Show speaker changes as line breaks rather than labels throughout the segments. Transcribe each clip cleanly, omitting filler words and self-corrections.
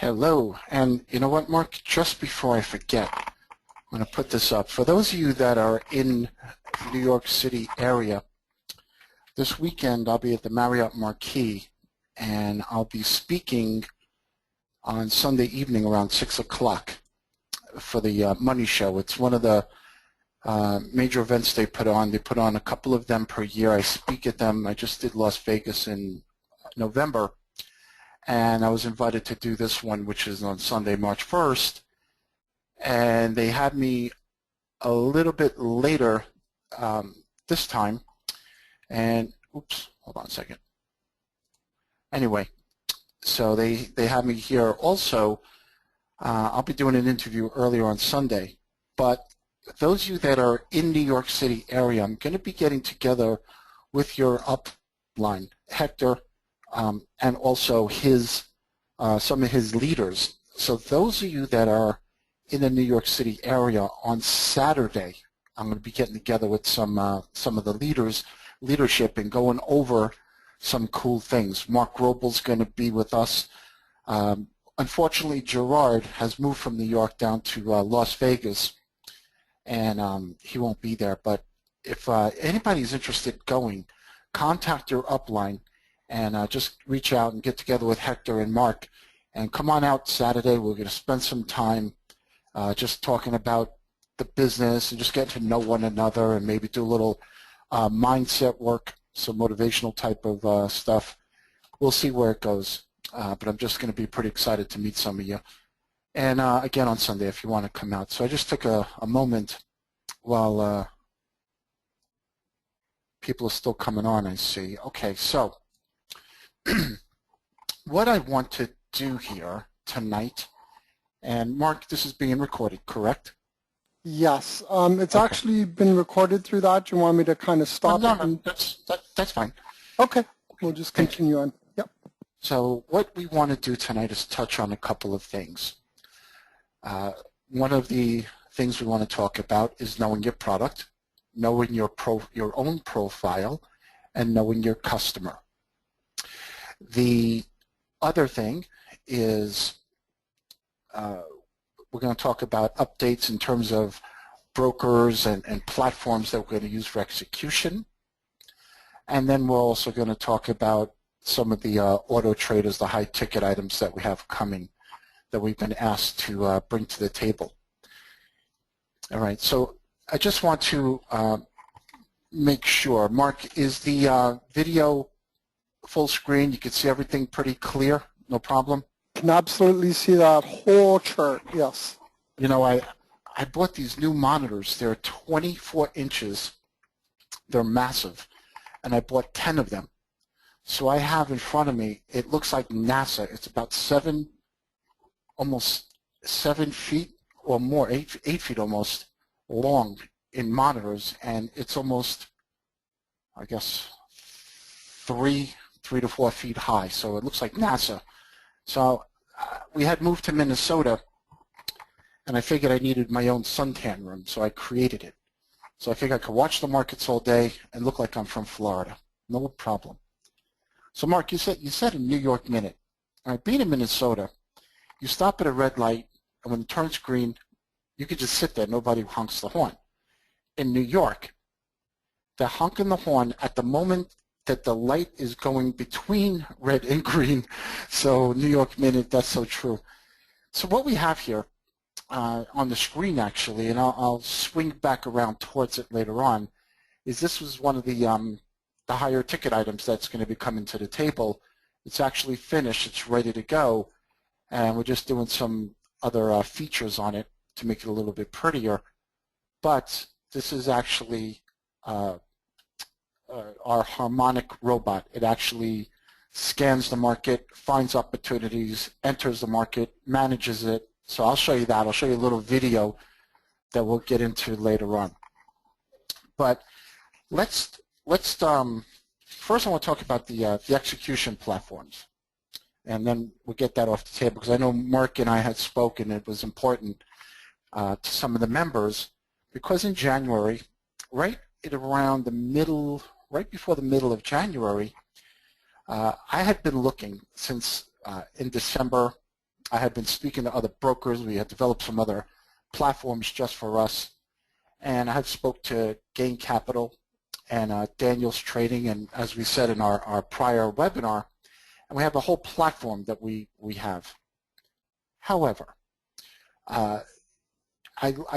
Hello, and you know what, Mark? Just before I forget, I'm going to put this up. For those of you that are in the New York City area, this weekend I'll be at the Marriott Marquis, and I'll be speaking on Sunday evening around 6 o'clock for the Money Show. It's one of the major events they put on. They put on a couple of them per year. I speak at them. I just did Las Vegas in November. And I was invited to do this one, which is on Sunday, March 1st. And they had me a little bit later this time. And, oops, hold on a second. Anyway, so they had me here also. I'll be doing an interview earlier on Sunday. But those of you that are in New York City area, I'm going to be getting together with your upline, Hector, and also some of his leaders. So those of you that are in the New York City area on Saturday, I'm going to be getting together with some of the leadership and going over some cool things. Mark Robel's going to be with us. Unfortunately, Gerard has moved from New York down to Las Vegas, and he won't be there. But if anybody's interested going, contact your upline and just reach out and get together with Hector and Mark and come on out Saturday. We're going to spend some time just talking about the business and just getting to know one another and maybe do a little mindset work, some motivational type of stuff. We'll see where it goes, but I'm just going to be pretty excited to meet some of you. And again on Sunday if you want to come out. So I just took a moment while people are still coming on, I see. Okay, so what I want to do here tonight, and Mark, this is being recorded, correct?
Yes, it's okay. Actually been recorded through that. You want me to kind of stop
no,
it?
No, that's fine.
Okay, we'll just continue on. Yep.
So what we want to do tonight is touch on a couple of things. One of the things we want to talk about is knowing your product, knowing your own profile, and knowing your customer. The other thing is we're going to talk about updates in terms of brokers and platforms that we're going to use for execution. And then we're also going to talk about some of the auto traders, the high ticket items that we have coming that we've been asked to bring to the table. All right, so I just want to make sure, Mark, is the video full screen? You can see everything pretty clear, no problem?
Can absolutely see that whole chart, yes.
You know, I bought these new monitors. They're 24 inches. They're massive, and I bought 10 of them. So I have in front of me, it looks like NASA. It's about almost 7 feet or more, 8 feet almost long in monitors, and it's almost, I guess, 3 to 4 feet high, so it looks like NASA. So we had moved to Minnesota, and I figured I needed my own suntan room, so I created it. So I figured I could watch the markets all day and look like I'm from Florida. No problem. So Mark, you said a New York minute. All right, being in Minnesota, you stop at a red light, and when it turns green, you could just sit there. Nobody honks the horn. In New York, they're honking the horn at the moment that the light is going between red and green. So New York minute, that's so true. So what we have here on the screen actually, and I'll swing back around towards it later on, is this was one of the higher ticket items that's going to be coming to the table. It's actually finished, it's ready to go, and we're just doing some other features on it to make it a little bit prettier. But this is actually our Harmonic robot. It actually scans the market, finds opportunities, enters the market, manages it. So I'll show you that. I'll show you a little video that we'll get into later on. But let's first I want to talk about the execution platforms, and then we'll get that off the table because I know Mark and I had spoken. It was important to some of the members because in January, right before the middle of January, I had been looking since in December I had been speaking to other brokers. We had developed some other platforms just for us. And I had spoke to Gain Capital and Daniel's Trading, and as we said in our prior webinar, and we have a whole platform that we have. However, I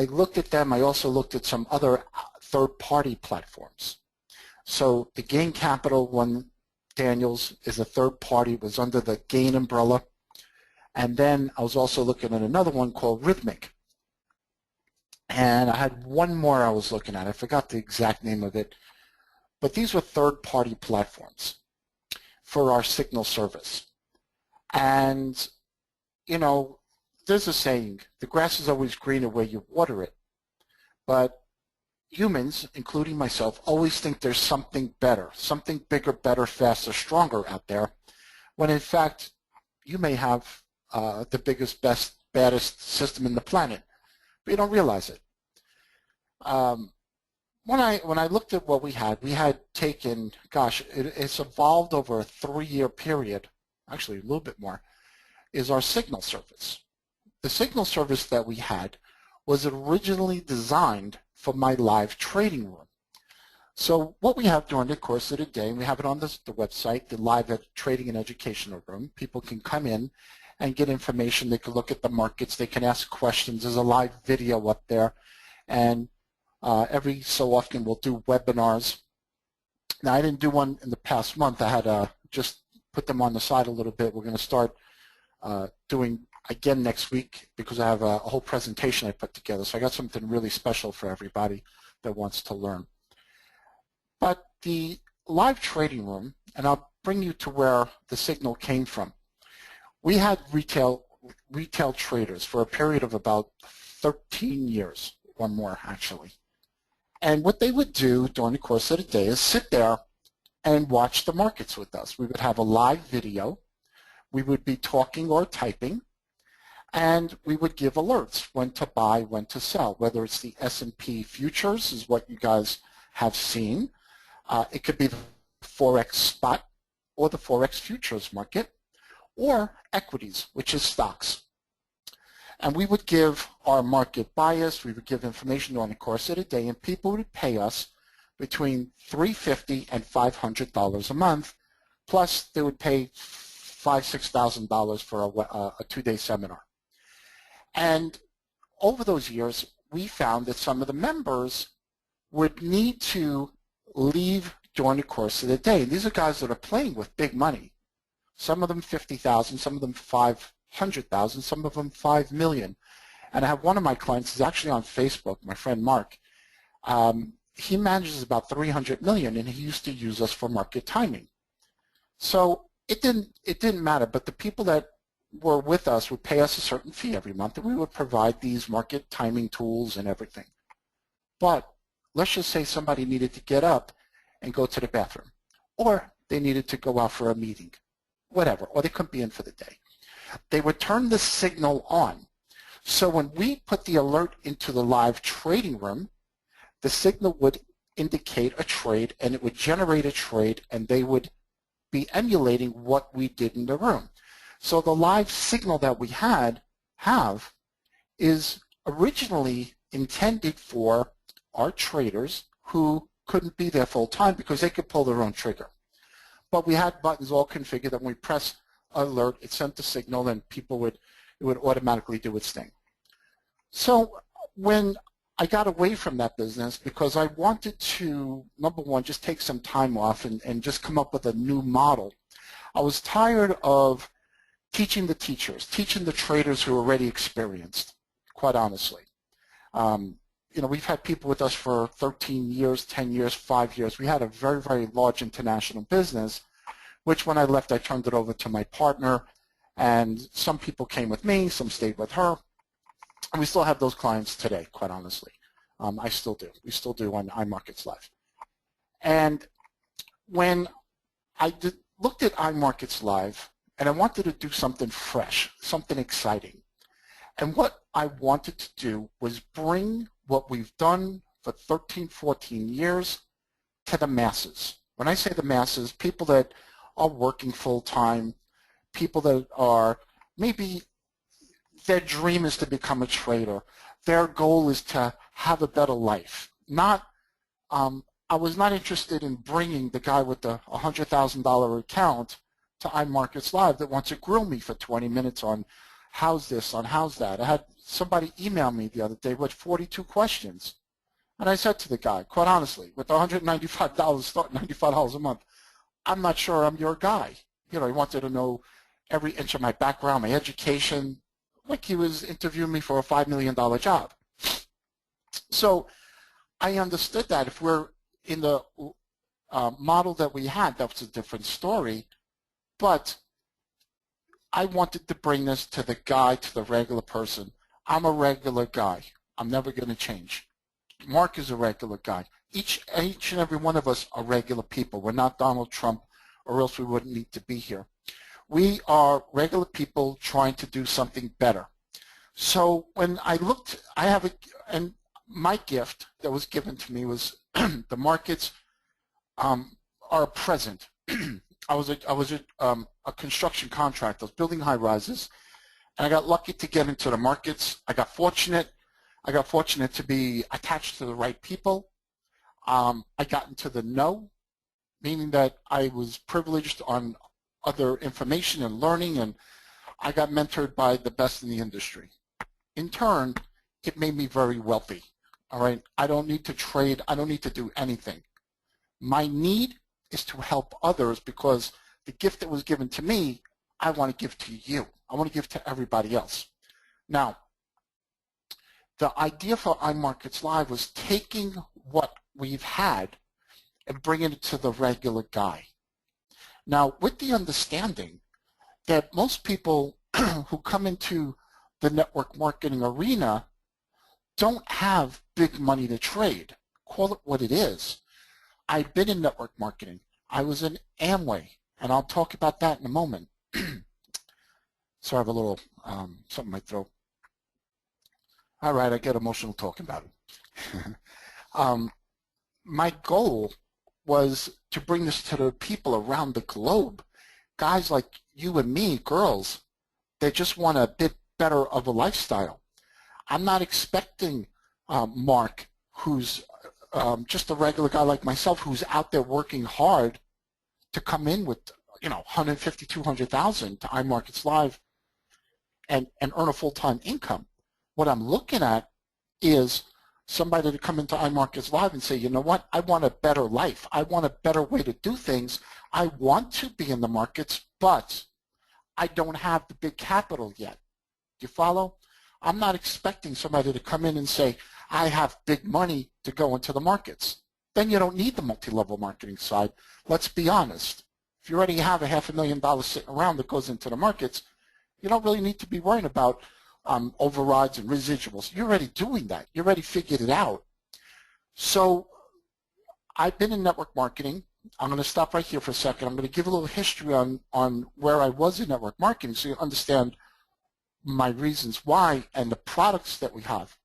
looked at them. I also looked at some other third-party platforms. So the Gain Capital one, Daniel's, is a third party. It was under the Gain umbrella. And then I was also looking at another one called Rhythmic. And I had one more I was looking at. I forgot the exact name of it. But these were third-party platforms for our signal service. And, you know, there's a saying, the grass is always greener where you water it. But humans, including myself, always think there's something better, something bigger, better, faster, stronger out there, when in fact, you may have the biggest, best, baddest system in the planet, but you don't realize it. When I looked at what we had taken, gosh, it's evolved over a 3-year period, actually a little bit more, is our signal service. The signal service that we had was originally designed for my live trading room. So what we have during the course of the day, and we have it on the website, the live trading and educational room, people can come in and get information. They can look at the markets. They can ask questions. There's a live video up there. And every so often we'll do webinars. Now, I didn't do one in the past month. I had just put them on the side a little bit. We're going to start doing again next week because I have a whole presentation I put together. So I got something really special for everybody that wants to learn. But the live trading room, and I'll bring you to where the signal came from. We had retail traders for a period of about 13 years, or more actually. And what they would do during the course of the day is sit there and watch the markets with us. We would have a live video. We would be talking or typing. And we would give alerts when to buy, when to sell, whether it's the S&P futures is what you guys have seen. It could be the Forex spot or the Forex futures market or equities, which is stocks. And we would give our market bias, we would give information during the course of the day, and people would pay us between $350 and $500 a month, plus they would pay $5,000, $6,000 for a 2-day seminar. And over those years, we found that some of the members would need to leave during the course of the day. These are guys that are playing with big money. Some of them 50,000, some of them 500,000, some of them 5 million. And I have one of my clients who's actually on Facebook, my friend Mark. He manages about 300 million, and he used to use us for market timing. So it didn't matter, but the people that were with us would pay us a certain fee every month, and we would provide these market timing tools and everything. But let's just say somebody needed to get up and go to the bathroom, or they needed to go out for a meeting, whatever, or they couldn't be in for the day. They would turn the signal on. So when we put the alert into the live trading room, the signal would indicate a trade, and it would generate a trade, and they would be emulating what we did in the room. So the live signal that we have is originally intended for our traders who couldn't be there full time because they could pull their own trigger. But we had buttons all configured that when we press alert, it sent the signal, and it would automatically do its thing. So when I got away from that business because I wanted to, number one, just take some time off and just come up with a new model. I was tired of teaching the teachers, teaching the traders who are already experienced, quite honestly. You know, we've had people with us for 13 years, 10 years, 5 years. We had a very, very large international business, which when I left, I turned it over to my partner, and some people came with me, some stayed with her. And we still have those clients today, quite honestly. I still do. We still do on iMarkets Live. And when I looked at iMarkets Live, and I wanted to do something fresh, something exciting. And what I wanted to do was bring what we've done for 13, 14 years to the masses. When I say the masses, people that are working full-time, people that are maybe their dream is to become a trader. Their goal is to have a better life. Not, I was not interested in bringing the guy with the $100,000 account to iMarkets Live that wants to grill me for 20 minutes on how's this, on how's that. I had somebody email me the other day with 42 questions. And I said to the guy, quite honestly, with $195, $95 a month, I'm not sure I'm your guy. You know, he wanted to know every inch of my background, my education, like he was interviewing me for a $5 million job. So I understood that if we're in the model that we had, that was a different story. But I wanted to bring this to the guy, to the regular person. I'm a regular guy. I'm never going to change. Mark is a regular guy. Each and every one of us are regular people. We're not Donald Trump, or else we wouldn't need to be here. We are regular people trying to do something better. So when I looked, I have a, and my gift that was given to me was the markets are present. I was a construction contractor. I was building high rises, and I got lucky to get into the markets. I got fortunate to be attached to the right people. I got into the know, meaning that I was privileged on other information and learning, and I got mentored by the best in the industry. In turn, it made me very wealthy. All right, I don't need to trade. I don't need to do anything. My need is to help others, because the gift that was given to me, I want to give to you. I want to give to everybody else. Now, the idea for iMarkets Live was taking what we've had and bringing it to the regular guy. Now, with the understanding that most people who come into the network marketing arena don't have big money to trade. Call it what it is. I've been in network marketing. I was in Amway, and I'll talk about that in a moment. So I have a little something in my throat. All right, I get emotional talking about it. My goal was to bring this to the people around the globe. Guys like you and me, girls, they just want a bit better of a lifestyle. I'm not expecting Mark, who's just a regular guy like myself, who's out there working hard, to come in with, you know, 150, 200,000 to iMarkets Live and earn a full-time income. What I'm looking at is somebody to come into iMarkets Live and say, you know what, I want a better life. I want a better way to do things. I want to be in the markets, but I don't have the big capital yet. Do you follow? I'm not expecting somebody to come in and say, I have big money to go into the markets. Then you don't need the multi-level marketing side. Let's be honest. If you already have a $500,000 sitting around that goes into the markets, you don't really need to be worrying about overrides and residuals. You're already doing that. You already figured it out. So I've been in network marketing. I'm going to stop right here for a second. I'm going to give a little history on where I was in network marketing so you understand my reasons why and the products that we have.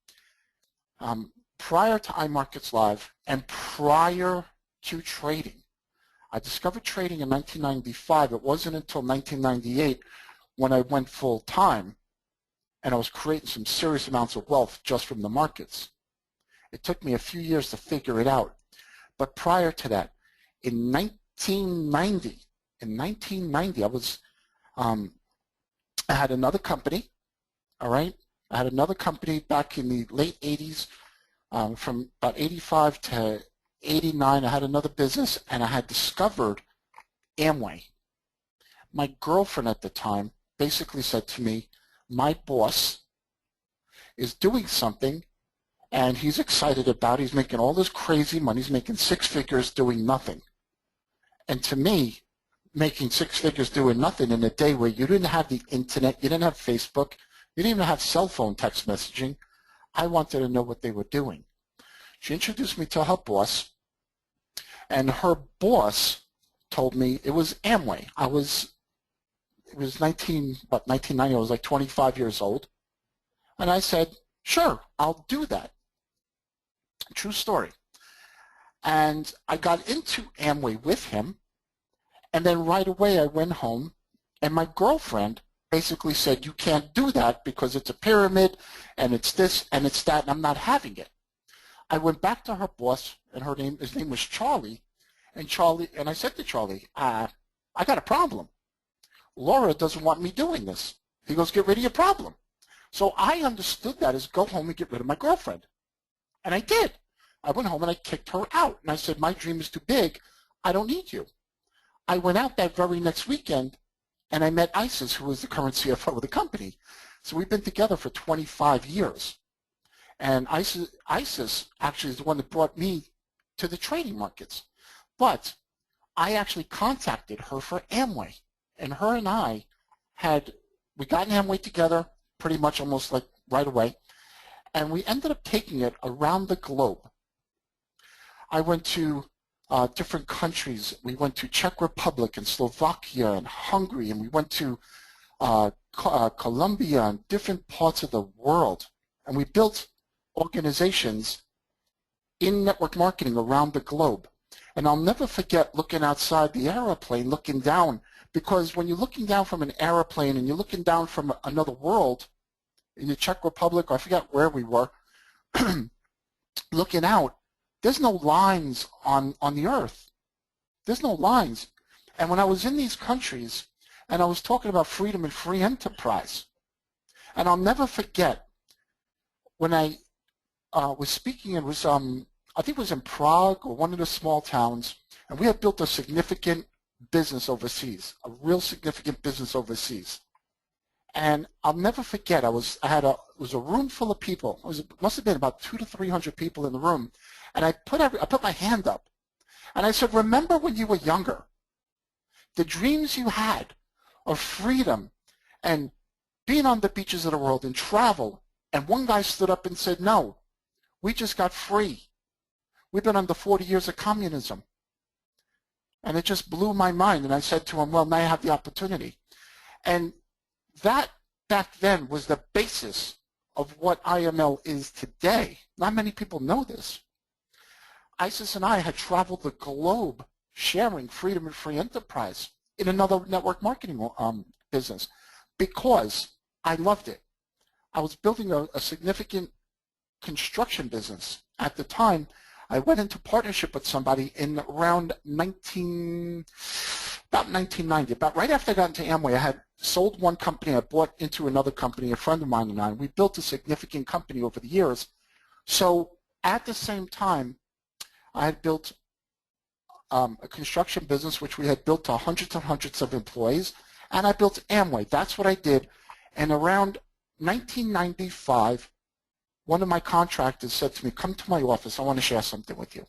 Prior to iMarkets Live and prior to trading, I discovered trading in 1995. It wasn't until 1998 when I went full-time and I was creating some serious amounts of wealth just from the markets. It took me a few years to figure it out. But prior to that, in 1990, I was, I had another company, all right? I had another company back in the late 80s, from about 85 to 89. I had another business, and I had discovered Amway. My girlfriend at the time basically said to me, my boss is doing something, and he's excited about it. He's making all this crazy money. He's making six figures doing nothing. And to me, making six figures doing nothing in a day where you didn't have the internet, you didn't have Facebook, you didn't even have cell phone text messaging, I wanted to know what they were doing. She introduced me to her boss, and her boss told me it was Amway. It was 1990, I was like 25 years old. And I said, sure, I'll do that. True story. And I got into Amway with him, and then right away I went home, and my girlfriend basically said, you can't do that because it's a pyramid and it's this and it's that, and I'm not having it. I went back to her boss, and his name was Charlie, and I said to Charlie, I got a problem. Laura doesn't want me doing this. He goes, get rid of your problem. So I understood that as go home and get rid of my girlfriend. And I did. I went home and I kicked her out. And I said, my dream is too big. I don't need you. I went out that very next weekend and I met Isis, who is the current CFO of the company. So we've been together for 25 years. And Isis actually is the one that brought me to the trading markets. But I actually contacted her for Amway. And her and I we got in Amway together pretty much almost like right away. And we ended up taking it around the globe. I went to different countries. We went to Czech Republic and Slovakia and Hungary, and we went to Colombia and different parts of the world. And we built organizations in network marketing around the globe. And I'll never forget looking outside the airplane, looking down, because when you're looking down from an airplane and you're looking down from another world, in the Czech Republic, I forget where we were, looking out, there's no lines on the earth. There's no lines. And when I was in these countries, and I was talking about freedom and free enterprise, and I'll never forget when I was speaking, it was, I think it was in Prague or one of the small towns, and we had built a significant business overseas, a real significant business overseas. And I'll never forget, it was a room full of people. It must have been about 200 to 300 people in the room. And I put my hand up, and I said, remember when you were younger, the dreams you had of freedom and being on the beaches of the world and travel. And one guy stood up and said, no, we just got free. We've been under 40 years of communism. And it just blew my mind. And I said to him, well, now I have the opportunity. And that back then was the basis of what IML is today. Not many people know this. Isis and I had traveled the globe sharing freedom and free enterprise in another network marketing business because I loved it. I was building a significant construction business. At the time, I went into partnership with somebody in around about 1990, about right after I got into Amway. I had sold one company, I bought into another company, a friend of mine and I. We built a significant company over the years. So at the same time, I had built a construction business, which we had built to hundreds and hundreds of employees, and I built Amway. That's what I did. And around 1995, one of my contractors said to me, come to my office, I want to share something with you.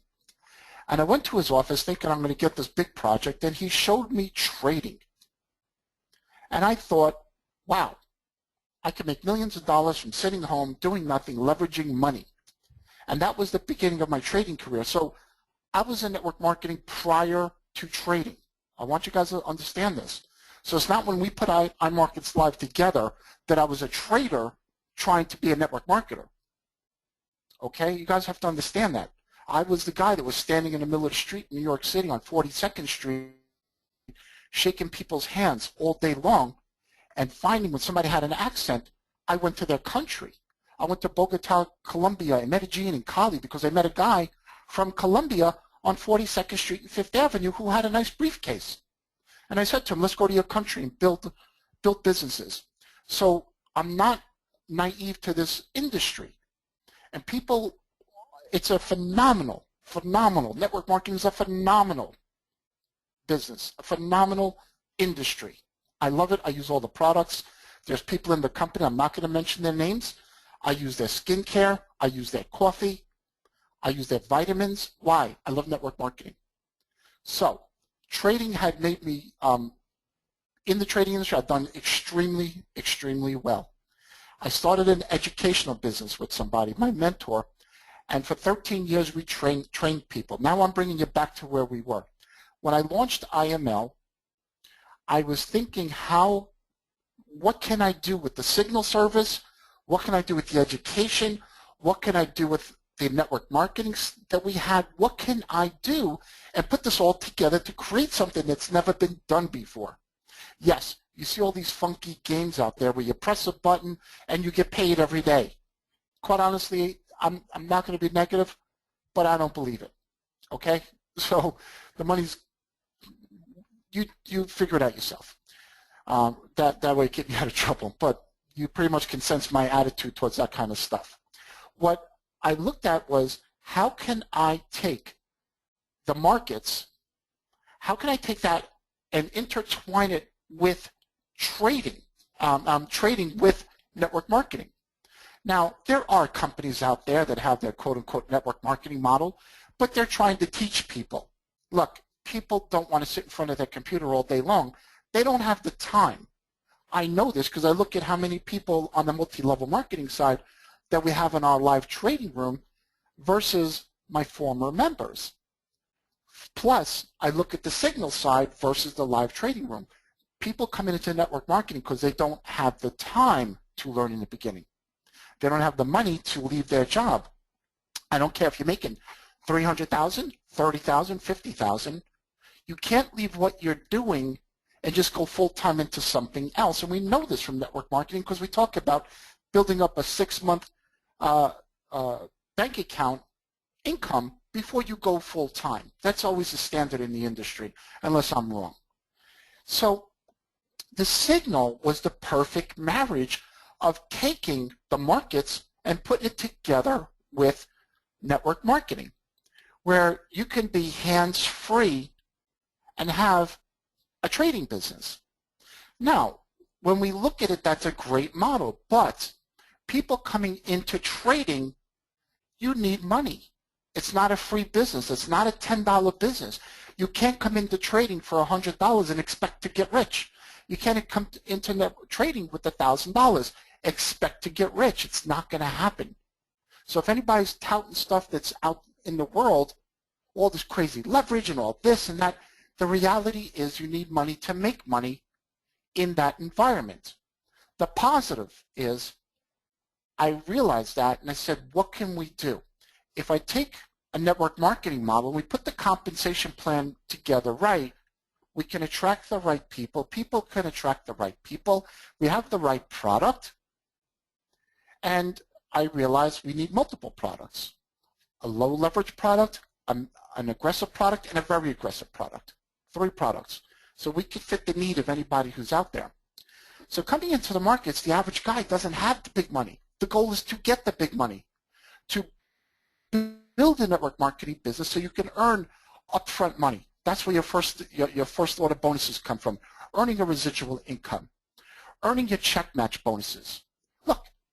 And I went to his office thinking I'm going to get this big project, and he showed me trading. And I thought, wow, I could make millions of dollars from sitting home, doing nothing, leveraging money. And that was the beginning of my trading career. So I was in network marketing prior to trading. I want you guys to understand this. So it's not when we put iMarkets Live together that I was a trader trying to be a network marketer. Okay, you guys have to understand that. I was the guy that was standing in the middle of the street in New York City on 42nd Street, shaking people's hands all day long, and finding when somebody had an accent, I went to their country. I went to Bogota, Colombia, and Medellin and Cali because I met a guy from Colombia on 42nd Street and 5th Avenue who had a nice briefcase. And I said to him, let's go to your country and build businesses. So I'm not naive to this industry. And people, it's a phenomenal, network marketing is a phenomenal business, a phenomenal industry. I love it. I use all the products. There's people in the company, I'm not going to mention their names. I use their skincare. I use their coffee. I use their vitamins. Why? I love network marketing. So trading had made me, in the trading industry, I've done extremely, extremely well. I started an educational business with somebody, my mentor, and for 13 years we trained people. Now I'm bringing you back to where we were. When I launched IML, I was thinking what can I do with the signal service? What can I do with the education? What can I do with the network marketing that we had? What can I do and put this all together to create something that's never been done before? Yes, You see all these funky games out there where you press a button and you get paid every day. Quite honestly, I'm not going to be negative, but I don't believe it. Okay? So the money's, you figure it out yourself. That way it get you out of trouble. But you pretty much can sense my attitude towards that kind of stuff. What I looked at was, how can I take the markets, how can I take that and intertwine it with trading, trading with network marketing? Now, there are companies out there that have their quote-unquote network marketing model, but they're trying to teach people. Look, people don't want to sit in front of their computer all day long. They don't have the time. I know this because I look at how many people on the multi-level marketing side that we have in our live trading room versus my former members. Plus, I look at the signal side versus the live trading room. People come into network marketing because they don't have the time to learn in the beginning. They don't have the money to leave their job. I don't care if you're making $300,000, $30,000, $50,000. You can't leave what you're doing and just go full-time into something else. And we know this from network marketing because we talk about building up a 6-month bank account income before you go full-time. That's always the standard in the industry, unless I'm wrong. So the signal was the perfect marriage of taking the markets and putting it together with network marketing, where you can be hands-free and have a trading business. Now, when we look at it, that's a great model, but people coming into trading, you need money. It's not a free business. It's not a $10 business. You can't come into trading for $100 and expect to get rich. You can't come into trading with $1,000, expect to get rich. It's not going to happen. So if anybody's touting stuff that's out in the world, all this crazy leverage and all this and that, the reality is you need money to make money in that environment. The positive is I realized that and I said, what can we do? If I take a network marketing model, we put the compensation plan together right, we can attract the right people, people can attract the right people, we have the right product, and I realized we need multiple products. A low leverage product, an aggressive product, and a very aggressive product. 3 products. So we could fit the need of anybody who's out there. So coming into the markets, the average guy doesn't have the big money. The goal is to get the big money, to build a network marketing business so you can earn upfront money. That's where your first order bonuses come from. Earning a residual income, earning your check match bonuses.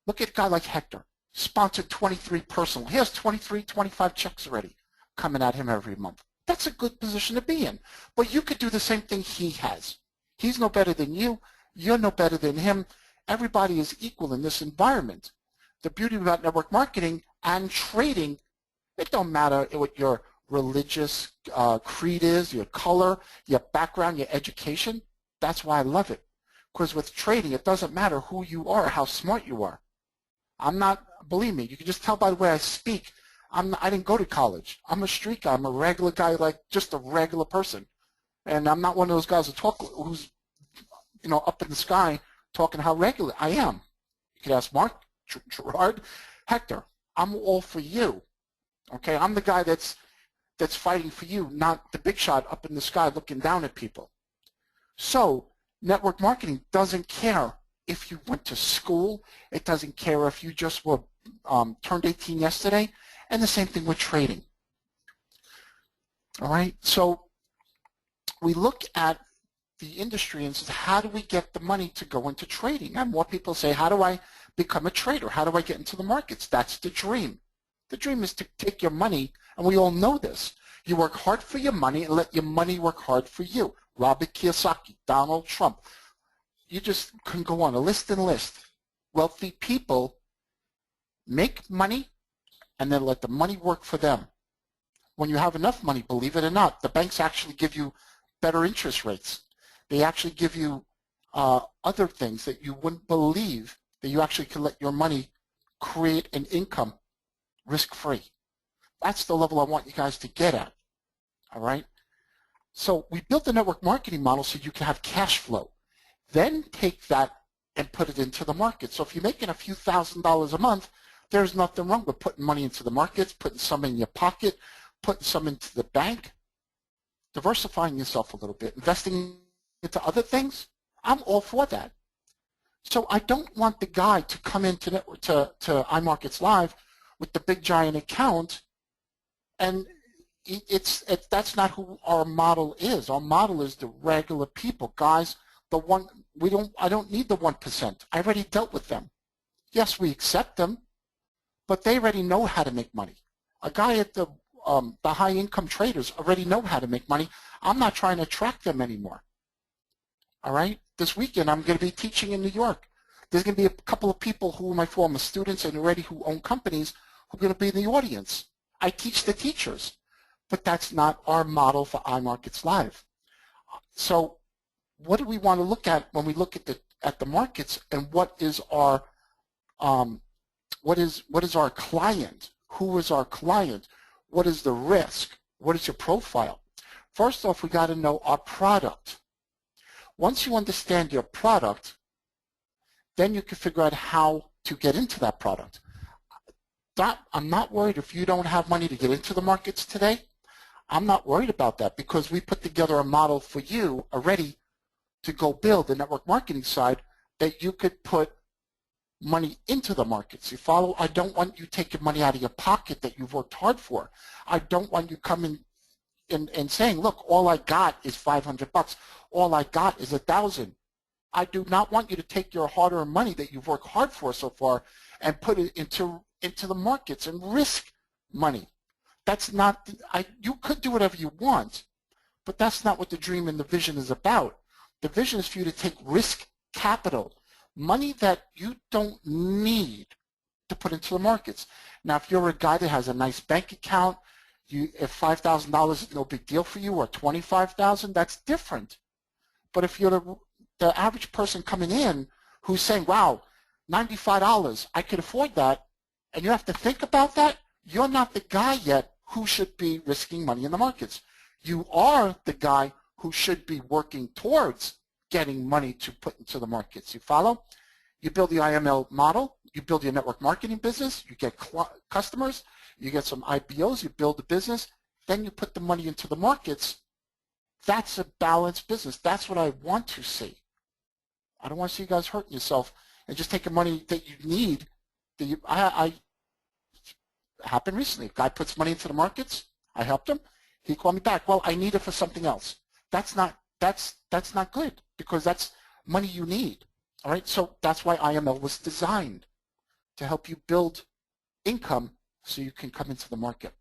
Look at a guy like Hector, sponsored 23 personal. He has 23, 25 checks already coming at him every month. That's a good position to be in. But you could do the same thing he has. He's no better than you. You're no better than him. Everybody is equal in this environment. The beauty about network marketing and trading, it don't matter what your religious creed is, your color, your background, your education. That's why I love it. Because with trading, it doesn't matter who you are, how smart you are. I'm not, believe me, you can just tell by the way I speak. I didn't go to college. I'm a street guy. I'm a regular guy, like just a regular person. And I'm not one of those guys who's, up in the sky talking how regular I am. You could ask Mark, Gerard, Hector. I'm all for you. Okay, I'm the guy that's fighting for you, not the big shot up in the sky looking down at people. So network marketing doesn't care if you went to school. It doesn't care if you just were turned 18 yesterday. And the same thing with trading. All right, so we look at the industry and say, how do we get the money to go into trading? And more people say, how do I become a trader? How do I get into the markets? That's the dream. The dream is to take your money, and we all know this. You work hard for your money and let your money work hard for you. Robert Kiyosaki, Donald Trump. You just can go on a list and list. Wealthy people make money and then let the money work for them. When you have enough money, believe it or not, the banks actually give you better interest rates. They actually give you other things that you wouldn't believe, that you actually can let your money create an income risk-free. That's the level I want you guys to get at, all right? So we built the network marketing model so you can have cash flow. then take that and put it into the market. So if you're making a few $1,000s a month, there's nothing wrong with putting money into the markets, putting some in your pocket, putting some into the bank, diversifying yourself a little bit, investing into other things. I'm all for that. So I don't want the guy to come into iMarkets Live with the big giant account, and that's not who our model is. Our model is the regular people, guys. I don't need the 1%. I already dealt with them. Yes, we accept them, but they already know how to make money. A guy at the high income traders already know how to make money. I'm not trying to attract them anymore. All right? This weekend I'm going to be teaching in New York. There's going to be a couple of people who are my former students and already who own companies who are going to be in the audience. I teach the teachers, but that's not our model for iMarkets Live. So what do we want to look at when we look at the markets, and what is our client? Who is our client? What is the risk? What is your profile? First off, we got to know our product. Once you understand your product, then you can figure out how to get into that product. I'm not worried if you don't have money to get into the markets today. I'm not worried about that, because we put together a model for you already to go build the network marketing side that you could put money into the markets. You follow? I don't want you taking money out of your pocket that you've worked hard for. I don't want you coming and saying, look, all I got is $500. All I got is $1,000. I do not want you to take your hard-earned money that you've worked hard for so far and put it into the markets and risk money. That's not, you could do whatever you want, but that's not what the dream and the vision is about. The vision is for you to take risk capital, money that you don't need to put into the markets. Now, if you're a guy that has a nice bank account, if $5,000 is no big deal for you, or $25,000, that's different. But if you're the average person coming in who's saying, wow, $95, I could afford that, and you have to think about that, you're not the guy yet who should be risking money in the markets. You are the guy who should be working towards getting money to put into the markets. You follow? You build the IML model, you build your network marketing business, you get customers, you get some IPOs, you build the business, then you put the money into the markets. That's a balanced business. That's what I want to see. I don't want to see you guys hurting yourself and just taking money that you need. Happened recently. A guy puts money into the markets. I helped him. He called me back. Well, I need it for something else. That's not good, because that's money you need. All right. So that's why IML was designed, to help you build income so you can come into the market.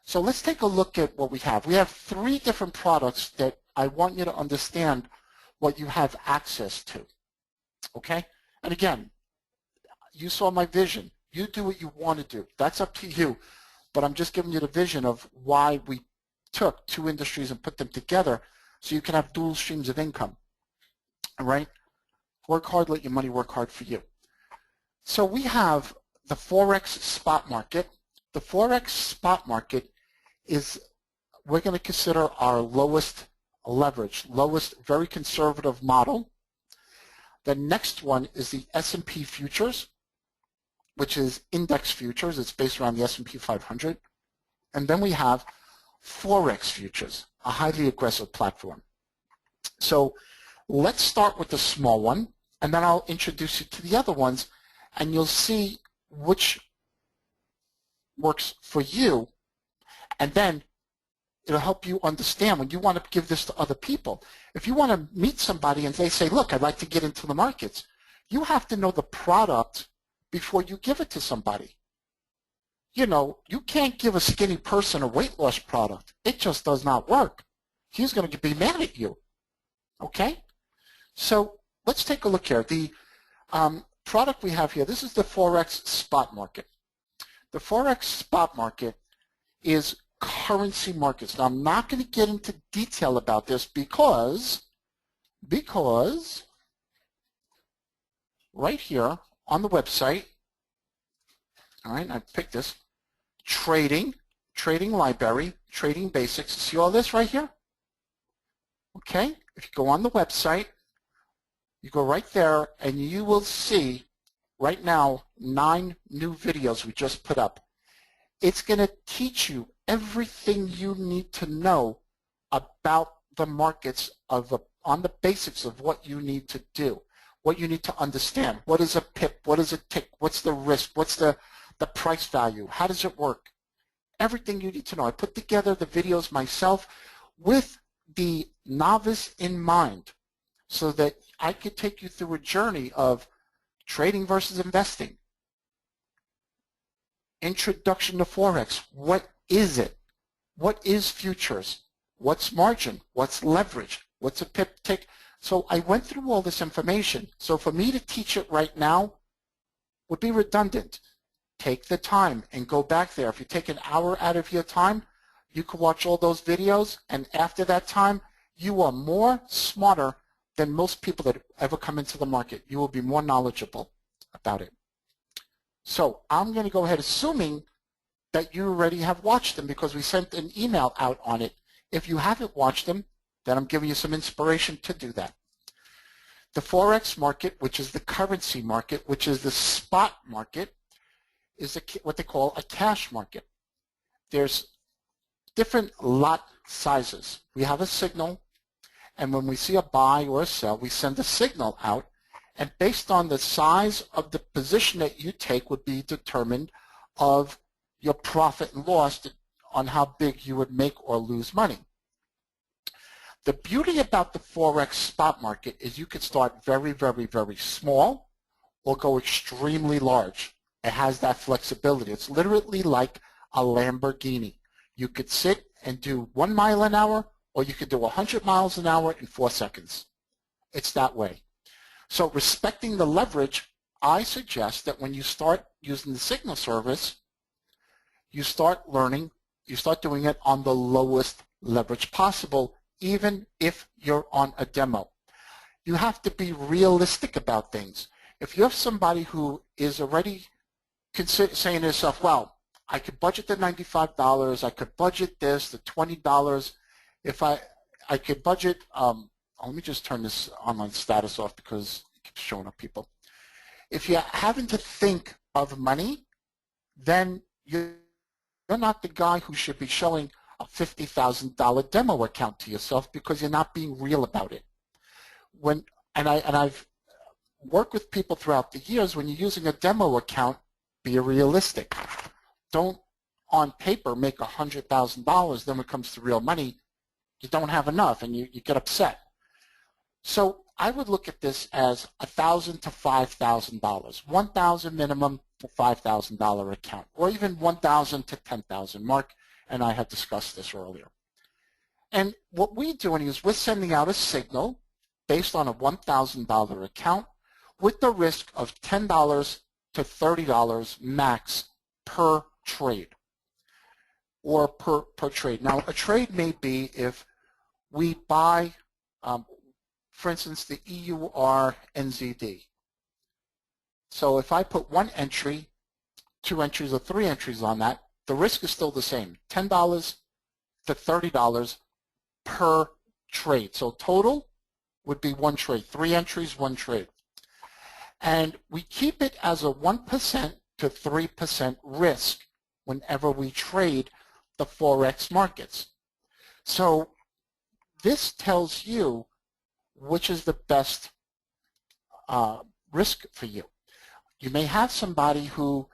So let's take a look at what we have. We have 3 different products that I want you to understand what you have access to. Okay? And again, you saw my vision. You do what you want to do. That's up to you. But I'm just giving you the vision of why we took 2 industries and put them together so you can have dual streams of income. All right? Work hard, let your money work hard for you. So we have the Forex spot market. The Forex spot market is, we're going to consider our lowest leverage, lowest, very conservative model. The next one is the S&P futures, which is index futures. It's based around the S&P 500. And then we have Forex futures, a highly aggressive platform. So let's start with the small one, and then I'll introduce you to the other ones, and you'll see which works for you, and then it'll help you understand when you want to give this to other people. If you want to meet somebody and they say, look, I'd like to get into the markets, you have to know the product before you give it to somebody. You know, you can't give a skinny person a weight loss product. It just does not work. He's going to be mad at you. Okay? So let's take a look here. The product we have here, this is the Forex spot market. The Forex spot market is currency markets. Now, I'm not going to get into detail about this because right here on the website, all right, I picked this, trading library, trading basics. See all this right here? Okay, if you go on the website, You go right there and you will see right now 9 new videos we just put up. It's going to teach you everything you need to know about the markets on the basics of what you need to do, what you need to understand. What is a pip? What is a tick? What's the risk? What's the price value? How does it work? Everything you need to know. I put together the videos myself with the novice in mind so that I could take you through a journey of trading versus investing, introduction to Forex. What is it? What is futures? What's margin? What's leverage? What's a pip tick? So I went through all this information. So for me to teach it right now would be redundant. Take the time and go back there. If you take an hour out of your time, you can watch all those videos, and after that time, you are more smarter than most people that ever come into the market. You will be more knowledgeable about it. So I'm going to go ahead, assuming that you already have watched them because we sent an email out on it. If you haven't watched them, then I'm giving you some inspiration to do that. The Forex market, which is the currency market, which is the spot market, is what they call a cash market. There's different lot sizes. We have a signal, and when we see a buy or a sell, we send a signal out, and based on the size of the position that you take would be determined of your profit and loss on how big you would make or lose money. The beauty about the Forex spot market is you could start very, very, very small or go extremely large. It has that flexibility. It's literally like a Lamborghini. You could sit and do 1 mile an hour, or you could do 100 miles an hour in 4 seconds. It's that way. So respecting the leverage, I suggest that when you start using the signal service, you start learning, you start doing it on the lowest leverage possible, even if you're on a demo. You have to be realistic about things. If you have somebody who is already saying to yourself, well, I could budget the $95, I could budget this, the $20, if I could budget, let me just turn this online status off because it keeps showing up people. If you're having to think of money, then you're not the guy who should be showing a $50,000 demo account to yourself because you're not being real about it. I've worked with people throughout the years, when you're using a demo account, be realistic. Don't on paper make $100,000, then when it comes to real money, you don't have enough and you get upset. So I would look at this as $1,000 to $5,000, $1,000 minimum to $5,000 account, or even $1,000 to $10,000. Mark and I had discussed this earlier. And what we're doing is we're sending out a signal based on a $1,000 account with the risk of $10 to $30 max per trade, or per trade. Now, a trade may be if we buy, for instance, the EUR-NZD. So if I put 1 entry, 2 entries, or 3 entries on that, the risk is still the same, $10 to $30 per trade. So total would be 1 trade, 3 entries, 1 trade. And we keep it as a 1% to 3% risk whenever we trade the Forex markets. So this tells you which is the best risk for you. You may have somebody who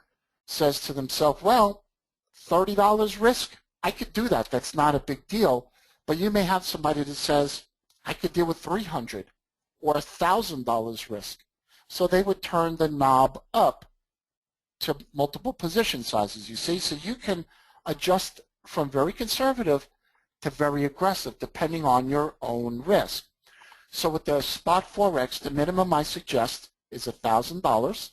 says to themselves, well, $30 risk, I could do that. That's not a big deal. But you may have somebody that says, I could deal with $300 or $1,000 risk. So they would turn the knob up to multiple position sizes, you see. So you can adjust from very conservative to very aggressive depending on your own risk. So with the spot Forex, the minimum I suggest is $1,000.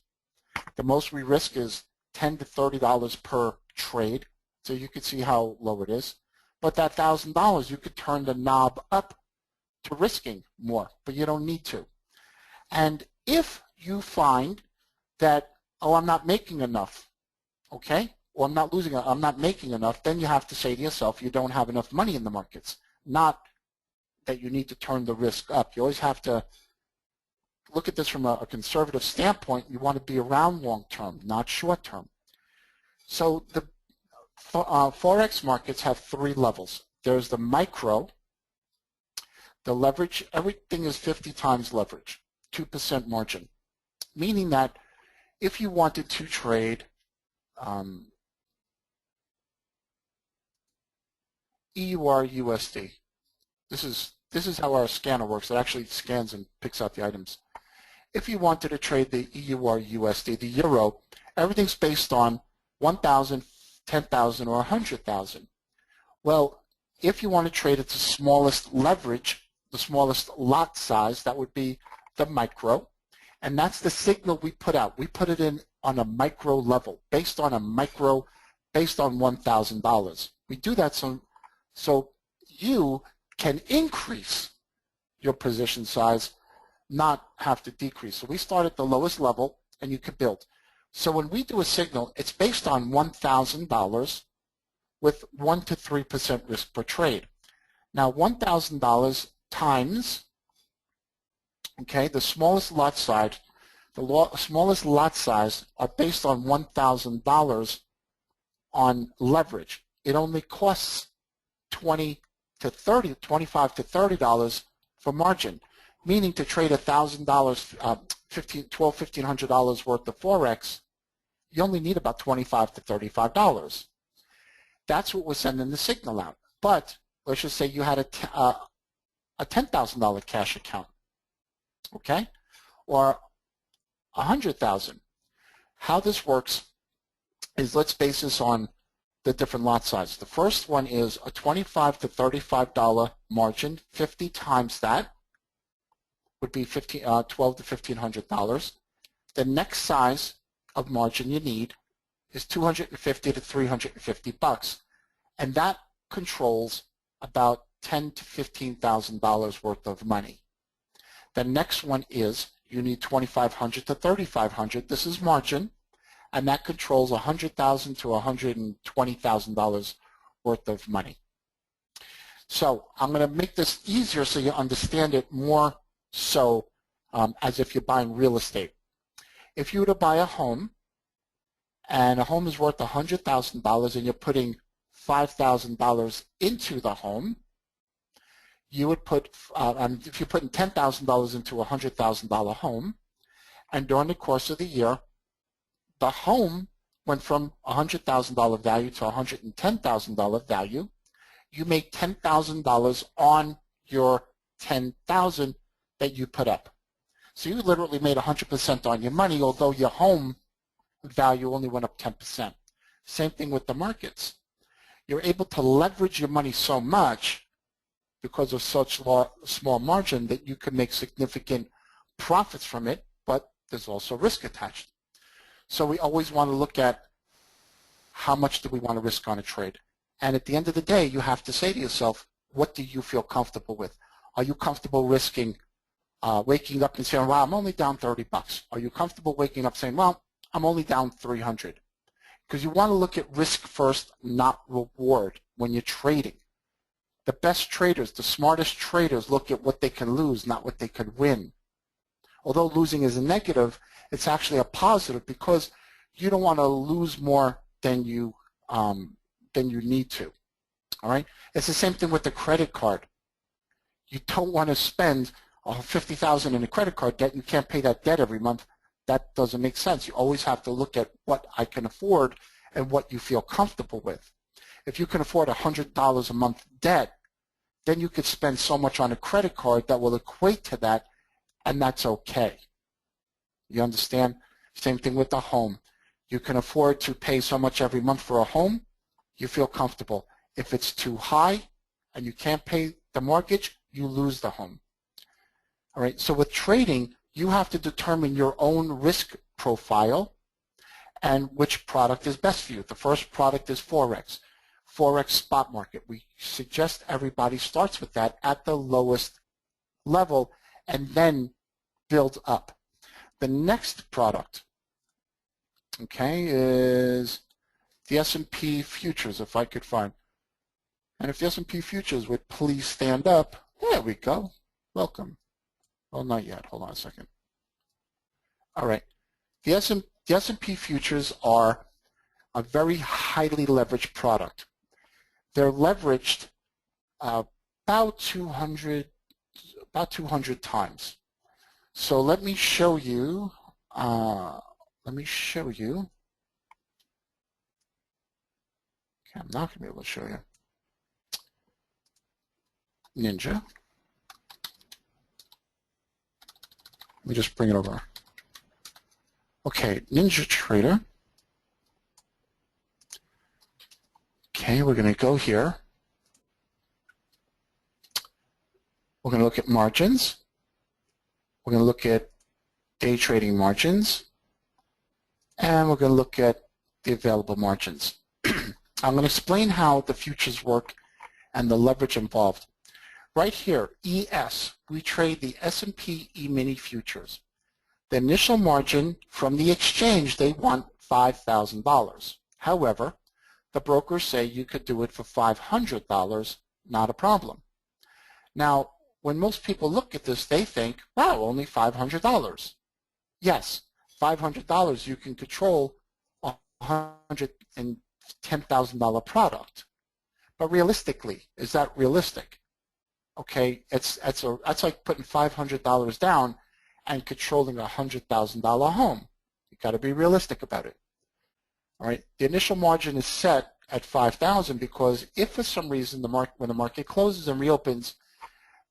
The most we risk is $10 to $30 per trade. So you can see how low it is. But that $1,000, you could turn the knob up to risking more, but you don't need to. And if you find that, oh, I'm not making enough, okay, or I'm not losing, I'm not making enough, then you have to say to yourself, you don't have enough money in the markets, not that you need to turn the risk up. You always have to look at this from a conservative standpoint, you want to be around long term, not short term. So the Forex markets have three levels. There's the micro, the leverage, everything is 50 times leverage, 2% margin, meaning that if you wanted to trade EUR USD, this is how our scanner works. It actually scans and picks out the items. If you wanted to trade the EUR USD, the euro, everything's based on 1,000, 10,000, or 100,000. Well, if you want to trade at the smallest leverage, the smallest lot size, that would be the micro, and that's the signal we put out. We put it in on a micro level, based on $1,000. We do that so you can increase your position size, not have to decrease. So we start at the lowest level, and you can build. So when we do a signal, it's based on $1,000 with 1 to 3% risk per trade. Now, $1,000 times, okay, the smallest lot size, smallest lot size are based on $1,000 on leverage. It only costs $25 to $30 for margin, meaning to trade $1,000, $1,500 worth of Forex, you only need about $25 to $35. That's what we're sending the signal out. But let's just say you had a $10,000 cash account, okay, or $100,000. How this works is, let's base this on the different lot sizes. The first one is a $25 to $35 margin. 50 times that would be $12 to $1,500. The next size of margin you need is $250 to $350, and that controls about $10,000 to $15,000 worth of money. The next one is you need $2,500 to $3,500. This is margin, and that controls $100,000 to $120,000 worth of money. So I'm going to make this easier so you understand it more so as if you're buying real estate. If you were to buy a home, and a home is worth $100,000 and you're putting $5,000 into the home, you would put, if you're putting $10,000 into a $100,000 home, and during the course of the year, the home went from $100,000 value to $110,000 value, you make $10,000 on your $10,000 that you put up. So you literally made 100% on your money, although your home value only went up 10%. Same thing with the markets. You're able to leverage your money so much because of such small margin that you can make significant profits from it, but there's also risk attached. So we always want to look at how much do we want to risk on a trade. And at the end of the day, you have to say to yourself, what do you feel comfortable with? Are you comfortable risking waking up and saying, well, I'm only down $30? Are you comfortable waking up saying, well, I'm only down $300? Because you want to look at risk first, not reward when you're trading. The best traders, the smartest traders, look at what they can lose, not what they could win. Although losing is a negative, it's actually a positive because you don't want to lose more than you need to. All right? It's the same thing with the credit card. You don't want to spend $50,000 in a credit card debt. You can't pay that debt every month. That doesn't make sense. You always have to look at what I can afford and what you feel comfortable with. If you can afford $100 a month debt, then you could spend so much on a credit card that will equate to that, and that's okay. You understand? Same thing with the home. You can afford to pay so much every month for a home, you feel comfortable. If it's too high and you can't pay the mortgage, you lose the home. All right, so with trading, you have to determine your own risk profile and which product is best for you. The first product is Forex. Forex spot market. We suggest everybody starts with that at the lowest level and then build up. The next product, okay, is the S&P futures, if I could find. And if the S&P futures would please stand up. There we go. Welcome. Well, not yet. Hold on a second. All right. The S&P futures are a very highly leveraged product. They're leveraged about 200 times. So let me show you. Okay, I'm not going to be able to show you. Ninja. Let me just bring it over. Okay, Ninja Trader. Okay, we're going to go here. We're going to look at margins. We're going to look at day trading margins. And we're going to look at the available margins. I'm going to explain how the futures work and the leverage involved. Right here, ES, we trade the S&P E-mini futures. The initial margin from the exchange, they want $5,000. However, the brokers say you could do it for $500, not a problem. Now, when most people look at this, they think, wow, only $500. Yes, $500 you can control a $110,000 product. But realistically, is that realistic? Okay, that's like putting $500 down and controlling a $100,000 home. You've got to be realistic about it. All right, the initial margin is set at $5,000 because if for some reason when the market closes and reopens,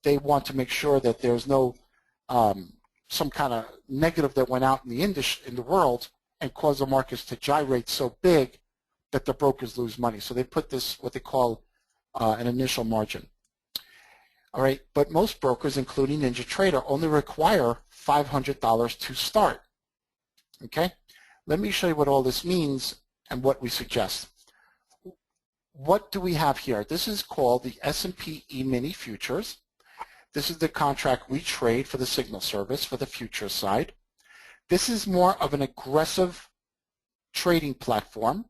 they want to make sure that there's no some kind of negative that went out in the world and cause the markets to gyrate so big that the brokers lose money. So they put this what they call an initial margin. All right, but most brokers, including Ninja Trader, only require $500 to start. Okay, let me show you what all this means and what we suggest. What do we have here? This is called the S&P E-mini futures. This is the contract we trade for the signal service for the futures side. This is more of an aggressive trading platform.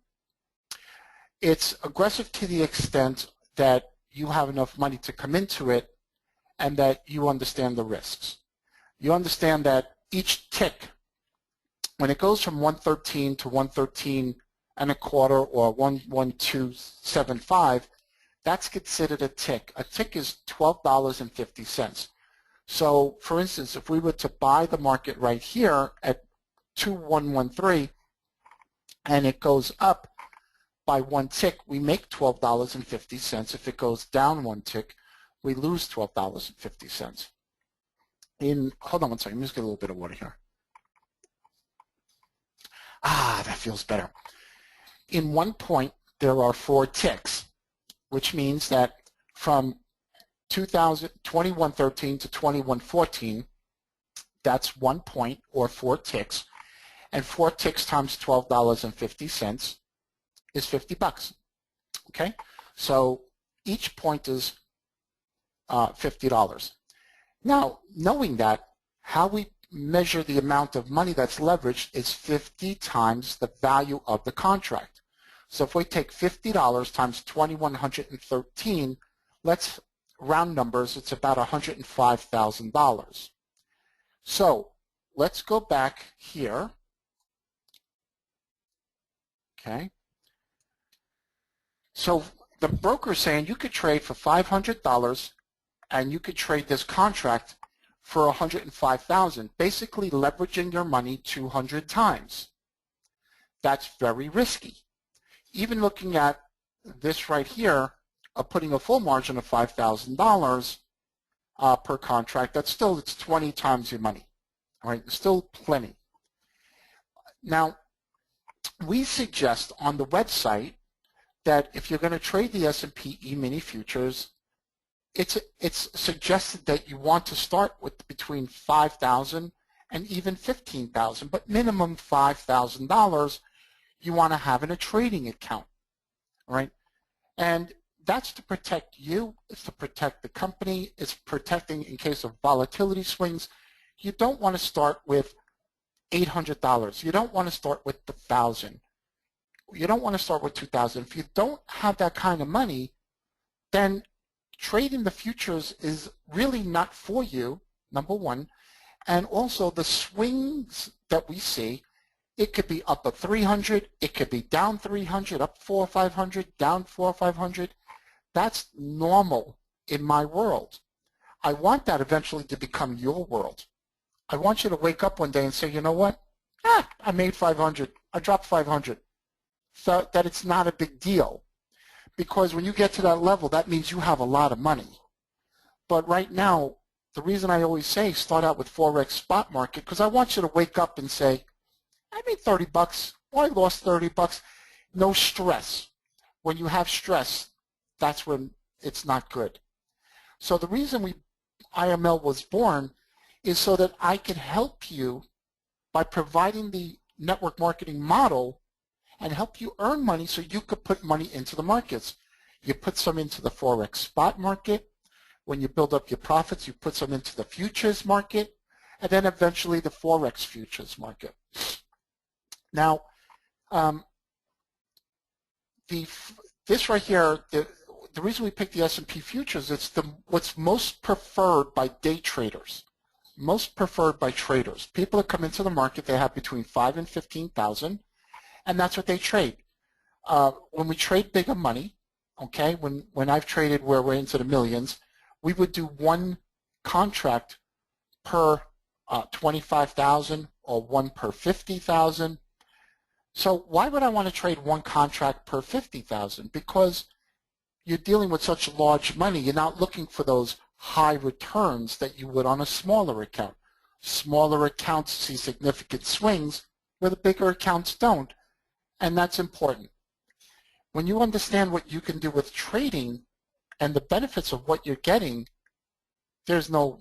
It's aggressive to the extent that you have enough money to come into it and that you understand the risks. You understand that each tick, when it goes from 113 to 113 and a quarter or 11275, that's considered a tick. A tick is $12.50. So for instance, if we were to buy the market right here at 2113 and it goes up by one tick, we make $12.50. If it goes down one tick, we lose $12.50. Hold on one second, let me just get a little bit of water here. Ah, that feels better. In 1 point, there are 4 ticks, which means that from 2113 to 2114, that's 1 point or 4 ticks, and 4 ticks times $12.50 is $50. Okay, so each point is $50. Now, knowing that, how we measure the amount of money that's leveraged is 50 times the value of the contract. So if we take $50 times 2113, let's round numbers, it's about $105,000. So let's go back here. Okay. So the broker is saying you could trade for $500 and you could trade this contract for $105,000, basically leveraging your money 200 times. That's very risky. Even looking at this right here, putting a full margin of $5,000 per contract, it's 20 times your money. All right, still plenty. Now, we suggest on the website that if you're going to trade the S&P E-mini futures, it's suggested that you want to start with between $5,000 and even $15,000, but minimum $5,000 you want to have in a trading account, right? And that's to protect you, it's to protect the company, it's protecting in case of volatility swings. You don't want to start with $800. You don't want to start with $1,000. You don't want to start with $2,000. If you don't have that kind of money, then trading the futures is really not for you, number one. And also the swings that we see, it could be up at 300, it could be down 300, up 400 or 500, down 400 or 500. That's normal in my world. I want that eventually to become your world. I want you to wake up one day and say, you know what? I made 500. I dropped 500. So that it's not a big deal. Because when you get to that level, that means you have a lot of money. But right now, the reason I always say start out with Forex spot market, because I want you to wake up and say, I made 30 bucks, or I lost 30 bucks. No stress. When you have stress, that's when it's not good. So the reason IML was born is so that I can help you by providing the network marketing model and help you earn money so you could put money into the markets. You put some into the Forex spot market. When you build up your profits, you put some into the futures market, and then eventually the Forex futures market. Now, this right here, the reason we picked the S&P futures, it's what's most preferred by day traders, most preferred by traders. People that come into the market, they have between 5 and 15,000, and that's what they trade. When we trade bigger money, okay, when I've traded where we're into the millions, we would do one contract per 25,000 or one per 50,000. So why would I want to trade one contract per 50,000? Because you're dealing with such large money, you're not looking for those high returns that you would on a smaller account. Smaller accounts see significant swings where the bigger accounts don't, and that's important. When you understand what you can do with trading and the benefits of what you're getting, there's no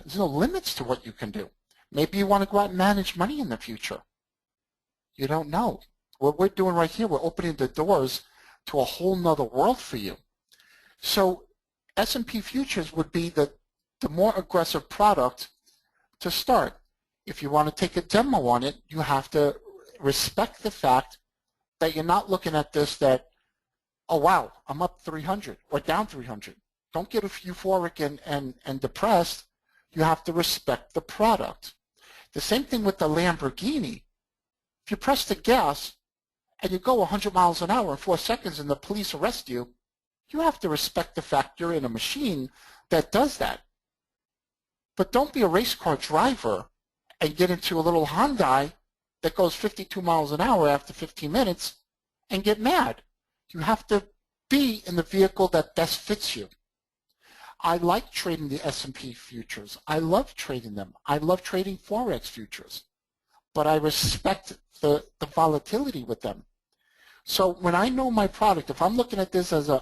limits to what you can do. Maybe you want to go out and manage money in the future. You don't know. What we're doing right here, we're opening the doors to a whole nother world for you. So S&P futures would be the more aggressive product to start. If you want to take a demo on it, you have to respect the fact that you're not looking at this that, oh wow, I'm up 300 or down 300. Don't get euphoric and depressed. You have to respect the product. The same thing with the Lamborghini. If you press the gas and you go 100 miles an hour in 4 seconds and the police arrest you, you have to respect the fact you're in a machine that does that. But don't be a race car driver and get into a little Hyundai that goes 52 miles an hour after 15 minutes and get mad. You have to be in the vehicle that best fits you. I like trading the S&P futures. I love trading them. I love trading Forex futures. But I respect the volatility with them. So when I know my product, if I'm looking at this as an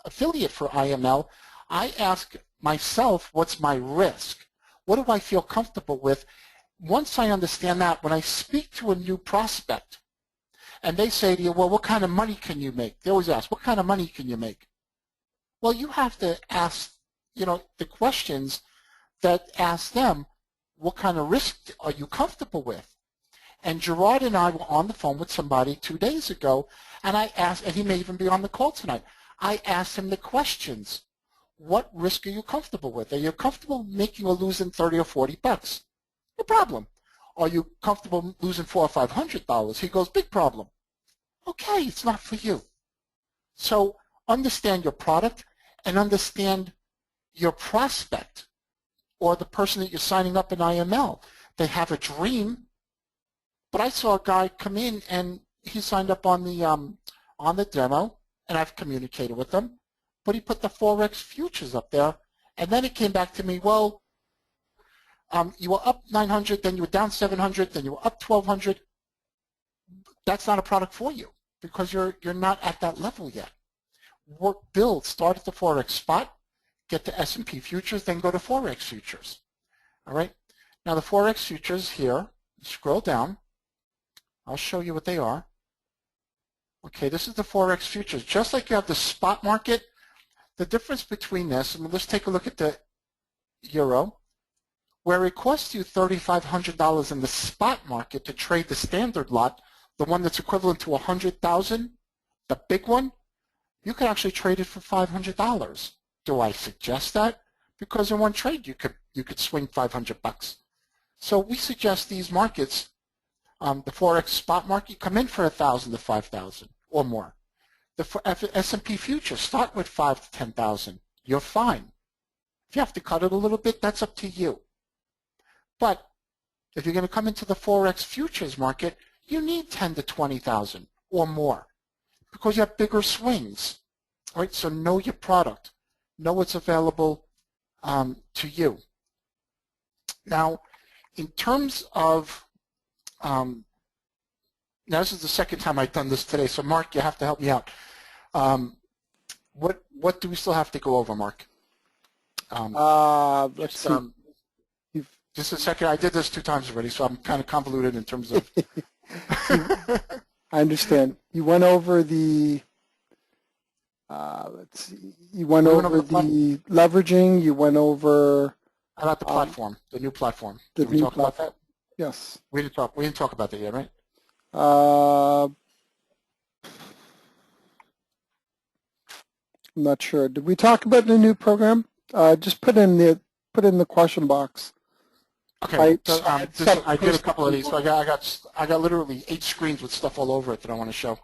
affiliate for IML, I ask myself, what's my risk? What do I feel comfortable with? Once I understand that, when I speak to a new prospect, and they say to you, well, what kind of money can you make? They always ask, what kind of money can you make? Well, you have to ask, the questions that ask them, what kind of risk are you comfortable with? And Gerard and I were on the phone with somebody 2 days ago, and I asked, and he may even be on the call tonight, I asked him the questions. What risk are you comfortable with? Are you comfortable making or losing 30 or 40 bucks? No problem. Are you comfortable losing $400 or $500? He goes, big problem. Okay, it's not for you. So understand your product and understand your prospect or the person that you're signing up in IML. They have a dream, but I saw a guy come in and he signed up on the demo, and I've communicated with him, but he put the Forex futures up there, and then it came back to me, well, you were up 900, then you were down 700, then you were up 1,200. That's not a product for you because you're not at that level yet. Start at the Forex spot, get to S&P futures, then go to Forex futures. All right. Now the Forex futures here, scroll down. I'll show you what they are. Okay, this is the Forex futures. Just like you have the spot market, the difference between this, and let's take a look at the euro, where it costs you $3,500 in the spot market to trade the standard lot, the one that's equivalent to 100,000, the big one, you can actually trade it for $500. Do I suggest that? because in one trade you could swing 500 bucks. So we suggest these markets, the Forex spot market, come in for 1,000 to 5,000 or more. The S&P future, start with 5 to 10,000. You're fine. If you have to cut it a little bit, that's up to you. But if you're going to come into the Forex futures market, you need 10 to 20,000 or more because you have bigger swings. Right? So know your product. Know what's available to you. Now, in terms of, now this is the second time I've done this today, so Mark, you have to help me out. What do we still have to go over, Mark?
Let's see.
Just a second. I did this 2 times already, so I'm kind of convoluted in terms of.
I understand. You went over the. Let's see. You went over the leveraging. You went over.
How about the platform, the new platform?
Did we
talk about that?
Yes.
We didn't talk about that yet, right?
I'm not sure. Did we talk about the new program? Just put in the question box.
Okay. I did a couple of these. So I got literally 8 screens with stuff all over it that I want to show.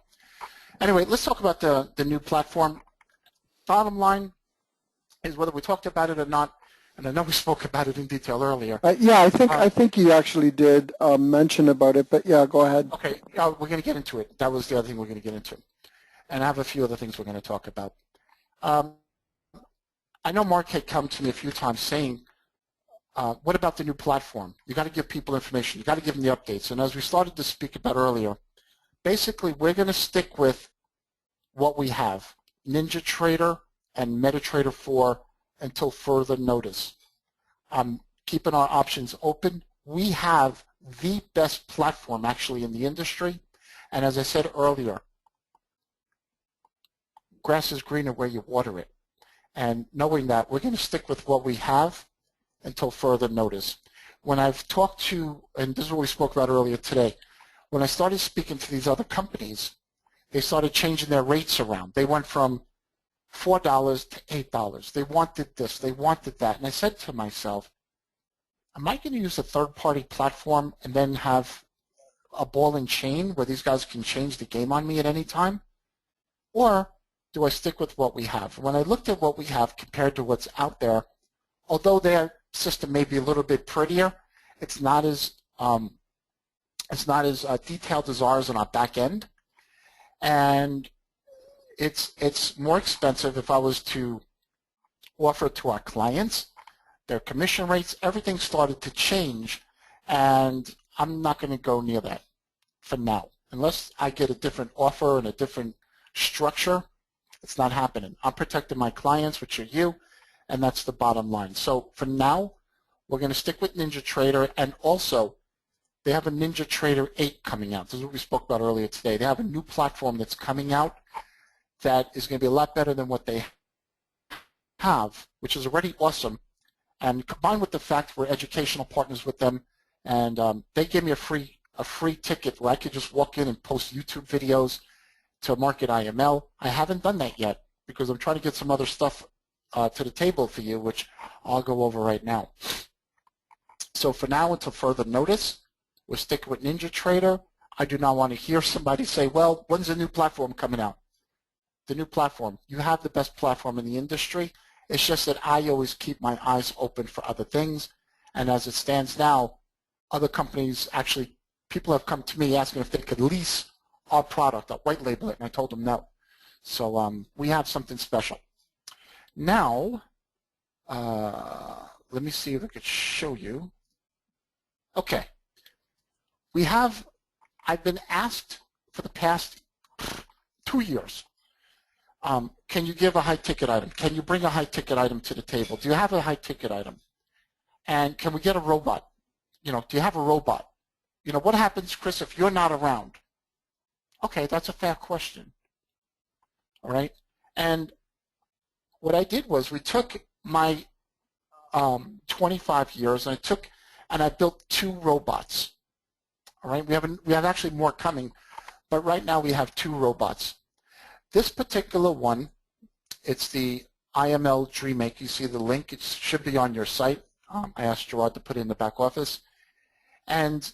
Anyway, let's talk about the new platform. Bottom line is whether we talked about it or not, and I know we spoke about it in detail earlier.
Yeah, I think you actually did mention about it, but yeah, go ahead.
Okay, we're going to get into it. That was the other thing we're going to get into, and I have a few other things we're going to talk about. I know Mark had come to me a few times saying, what about the new platform? You got to give people information. You got to give them the updates. And as we started to speak about earlier, basically we're going to stick with what we have, NinjaTrader and MetaTrader 4 until further notice. Keeping our options open. We have the best platform actually in the industry. And as I said earlier, grass is greener where you water it. And knowing that, we're going to stick with what we have until further notice. When I've talked to, and this is what we spoke about earlier today, when I started speaking to these other companies, they started changing their rates around. They went from $4 to $8. They wanted this, they wanted that. And I said to myself, am I going to use a third-party platform and then have a ball and chain where these guys can change the game on me at any time? Or do I stick with what we have? When I looked at what we have compared to what's out there, although their system may be a little bit prettier, it's not as detailed as ours on our back end, and it's more expensive if I was to offer it to our clients. Their commission rates, everything started to change, and I'm not going to go near that for now. Unless I get a different offer and a different structure, it's not happening. I'm protecting my clients, which are you, and that's the bottom line. So for now, we're going to stick with NinjaTrader, and also they have a NinjaTrader 8 coming out. This is what we spoke about earlier today. They have a new platform that's coming out that is going to be a lot better than what they have, which is already awesome. And combined with the fact we're educational partners with them, and they gave me a free ticket where I could just walk in and post YouTube videos to market IML. I haven't done that yet because I'm trying to get some other stuff to the table for you, which I'll go over right now. So for now, until further notice, we're sticking with NinjaTrader. I do not want to hear somebody say, well, when's the new platform coming out? The new platform. You have the best platform in the industry. It's just that I always keep my eyes open for other things. And as it stands now, other companies actually, people have come to me asking if they could lease our product, white label it, and I told them no. So we have something special. Now, let me see if I could show you. Okay. We have, I've been asked for the past 2 years, can you give a high-ticket item? Can you bring a high-ticket item to the table? Do you have a high-ticket item? And can we get a robot? You know, do you have a robot? You know, what happens, Chris, if you're not around? Okay, that's a fair question. All right. And what I did was we took my 25 years and I built 2 robots. All right. We have actually more coming, but right now we have 2 robots. This particular one, it's the IML DreamMaker. You see the link. It should be on your site. I asked Gerard to put it in the back office. And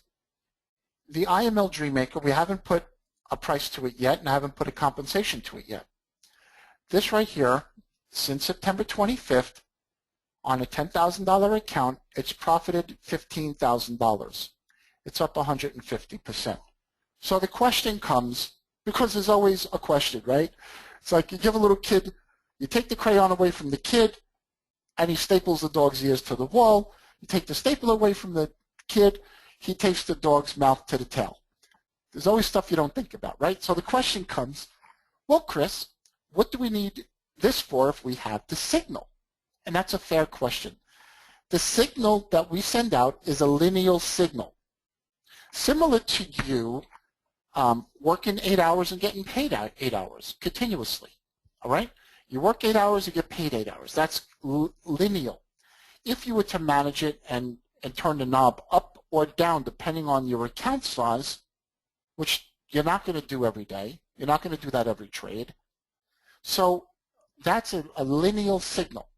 the IML DreamMaker, we haven't put a price to it yet, and I haven't put a compensation to it yet. This right here, since September 25th, on a $10,000 account, it's profited $15,000. It's up 150%. So the question comes, because there's always a question, right? It's like you give a little kid, you take the crayon away from the kid, and he staples the dog's ears to the wall. You take the staple away from the kid, he takes the dog's mouth to the tail. There's always stuff you don't think about, right? So the question comes, well, Chris, what do we need this for if we have the signal? And that's a fair question. The signal that we send out is a linear signal. Similar to you working 8 hours and getting paid 8 hours continuously, all right? You work 8 hours, you get paid 8 hours. That's linear. If you were to manage it and turn the knob up or down depending on your account size, which you're not going to do every day, you're not going to do that every trade. So that's a linear signal.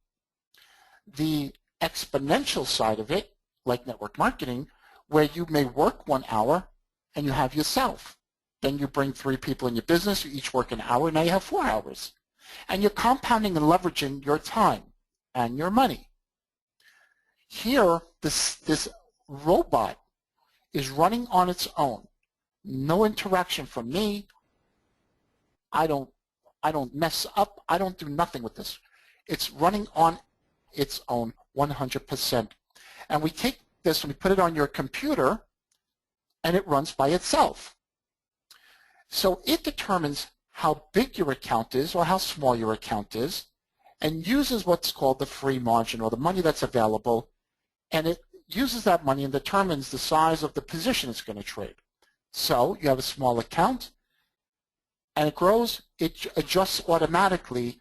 The exponential side of it, like network marketing, where you may work 1 hour and you have yourself. Then you bring 3 people in your business, you each work an hour, now you have 4 hours. And you're compounding and leveraging your time and your money. Here, this robot is running on its own. No interaction from me. I don't mess up. I don't do nothing with this. It's running on its own 100%. And we take this and we put it on your computer and it runs by itself. So it determines how big your account is or how small your account is and uses what's called the free margin or the money that's available, and it uses that money and determines the size of the position it's going to trade. So you have a small account and it grows, it adjusts automatically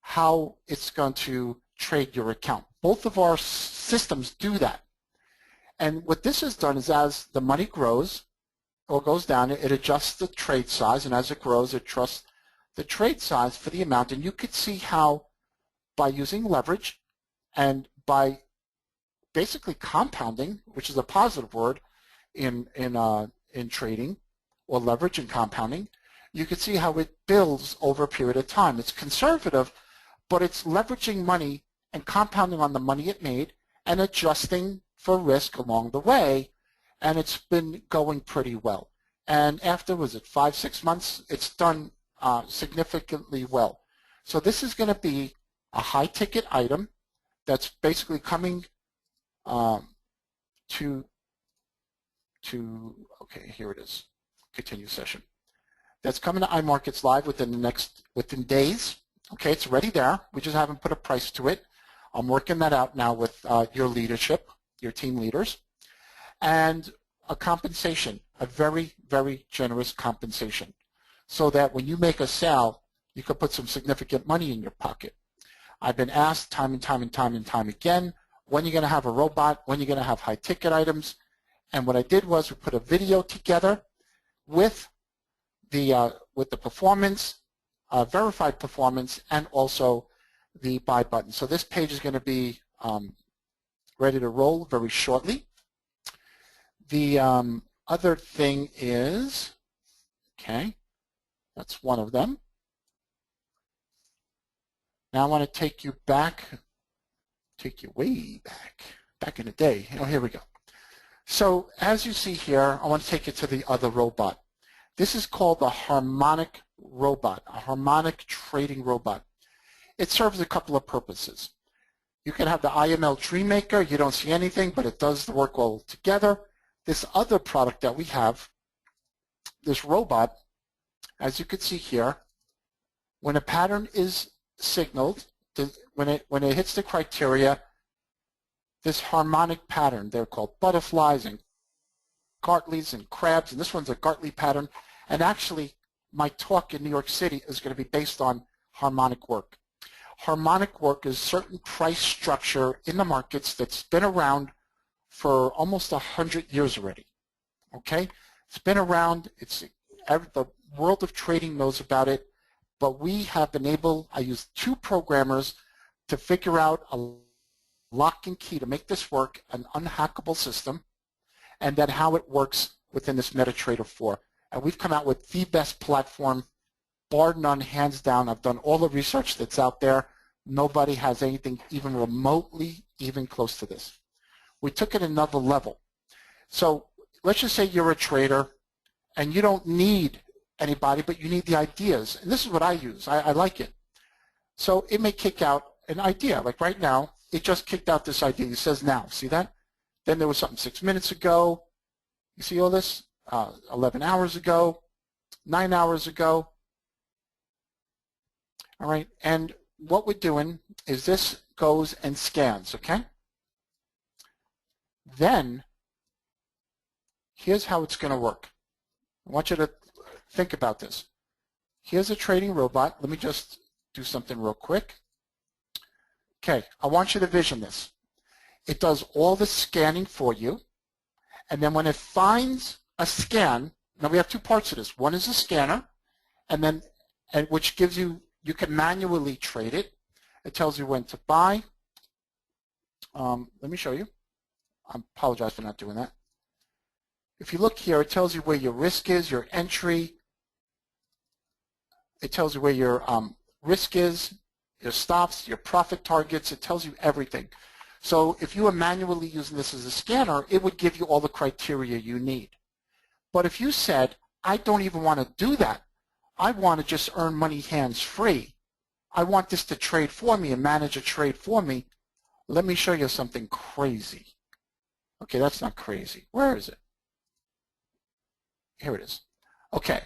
how it's going to trade your account. Both of our systems do that. And what this has done is as the money grows or goes down, it adjusts the trade size, and as it grows, it adjusts the trade size for the amount. And you could see how by using leverage and by basically compounding, which is a positive word in trading, or leverage and compounding, you can see how it builds over a period of time. It's conservative, but it's leveraging money and compounding on the money it made and adjusting for risk along the way, and it's been going pretty well. And after, was it 5-6 months, it's done significantly well. So this is going to be a high-ticket item that's basically coming to okay, here it is, continue session. That's coming to iMarkets Live within days. Okay, it's already there. We just haven't put a price to it. I'm working that out now with your leadership, your team leaders, and a compensation, a very, very generous compensation, so that when you make a sale, you can put some significant money in your pocket. I've been asked time and time and time and time again, when you're going to have a robot, when you're going to have high-ticket items, and what I did was we put a video together with the performance, verified performance, and also the buy button. So this page is going to be ready to roll very shortly. The other thing is, okay, that's one of them. Now I want to take you way back in the day. Oh, here we go. So as you see here, I want to take you to the other robot. This is called the Harmonic robot, a harmonic trading robot. It serves a couple of purposes. You can have the IML DreamMaker. You don't see anything, but it does the work all together. This other product that we have, this robot, as you can see here, when a pattern is signaled, when it hits the criteria, this harmonic pattern, they're called butterflies and Gartleys and crabs, and this one's a Gartley pattern. And actually, my talk in New York City is going to be based on harmonic work. Harmonic work is certain price structure in the markets that's been around for almost 100 years already. Okay, it's been around. The world of trading knows about it, but we have been able. I use 2 programmers to figure out a lock and key to make this work, an unhackable system, and then how it works within this MetaTrader 4. And we've come out with the best platform, bar none, hands down. I've done all the research that's out there. Nobody has anything even remotely even close to this. We took it another level. So let's just say you're a trader and you don't need anybody, but you need the ideas. And this is what I use. I like it. So it may kick out an idea. Like right now, it just kicked out this idea. It says now. See that? Then there was something 6 minutes ago. You see all this? 11 hours ago, 9 hours ago. All right. And what we're doing is this goes and scans, okay? Then here's how it's going to work. I want you to think about this. Here's a trading robot. Let me just do something real quick. Okay, I want you to vision this. It does all the scanning for you, and then when it finds a scan, now we have two parts of this. One is a scanner, and which gives you, you can manually trade it. It tells you when to buy. Let me show you. I apologize for not doing that. If you look here, it tells you where your risk is, your entry. It tells you where your risk is, your stops, your profit targets. It tells you everything. So if you were manually using this as a scanner, it would give you all the criteria you need. But if you said, I don't even want to do that. I want to just earn money hands-free. I want this to trade for me and manage a trade for me. Let me show you something crazy. Okay, that's not crazy. Where is it? Here it is. Okay.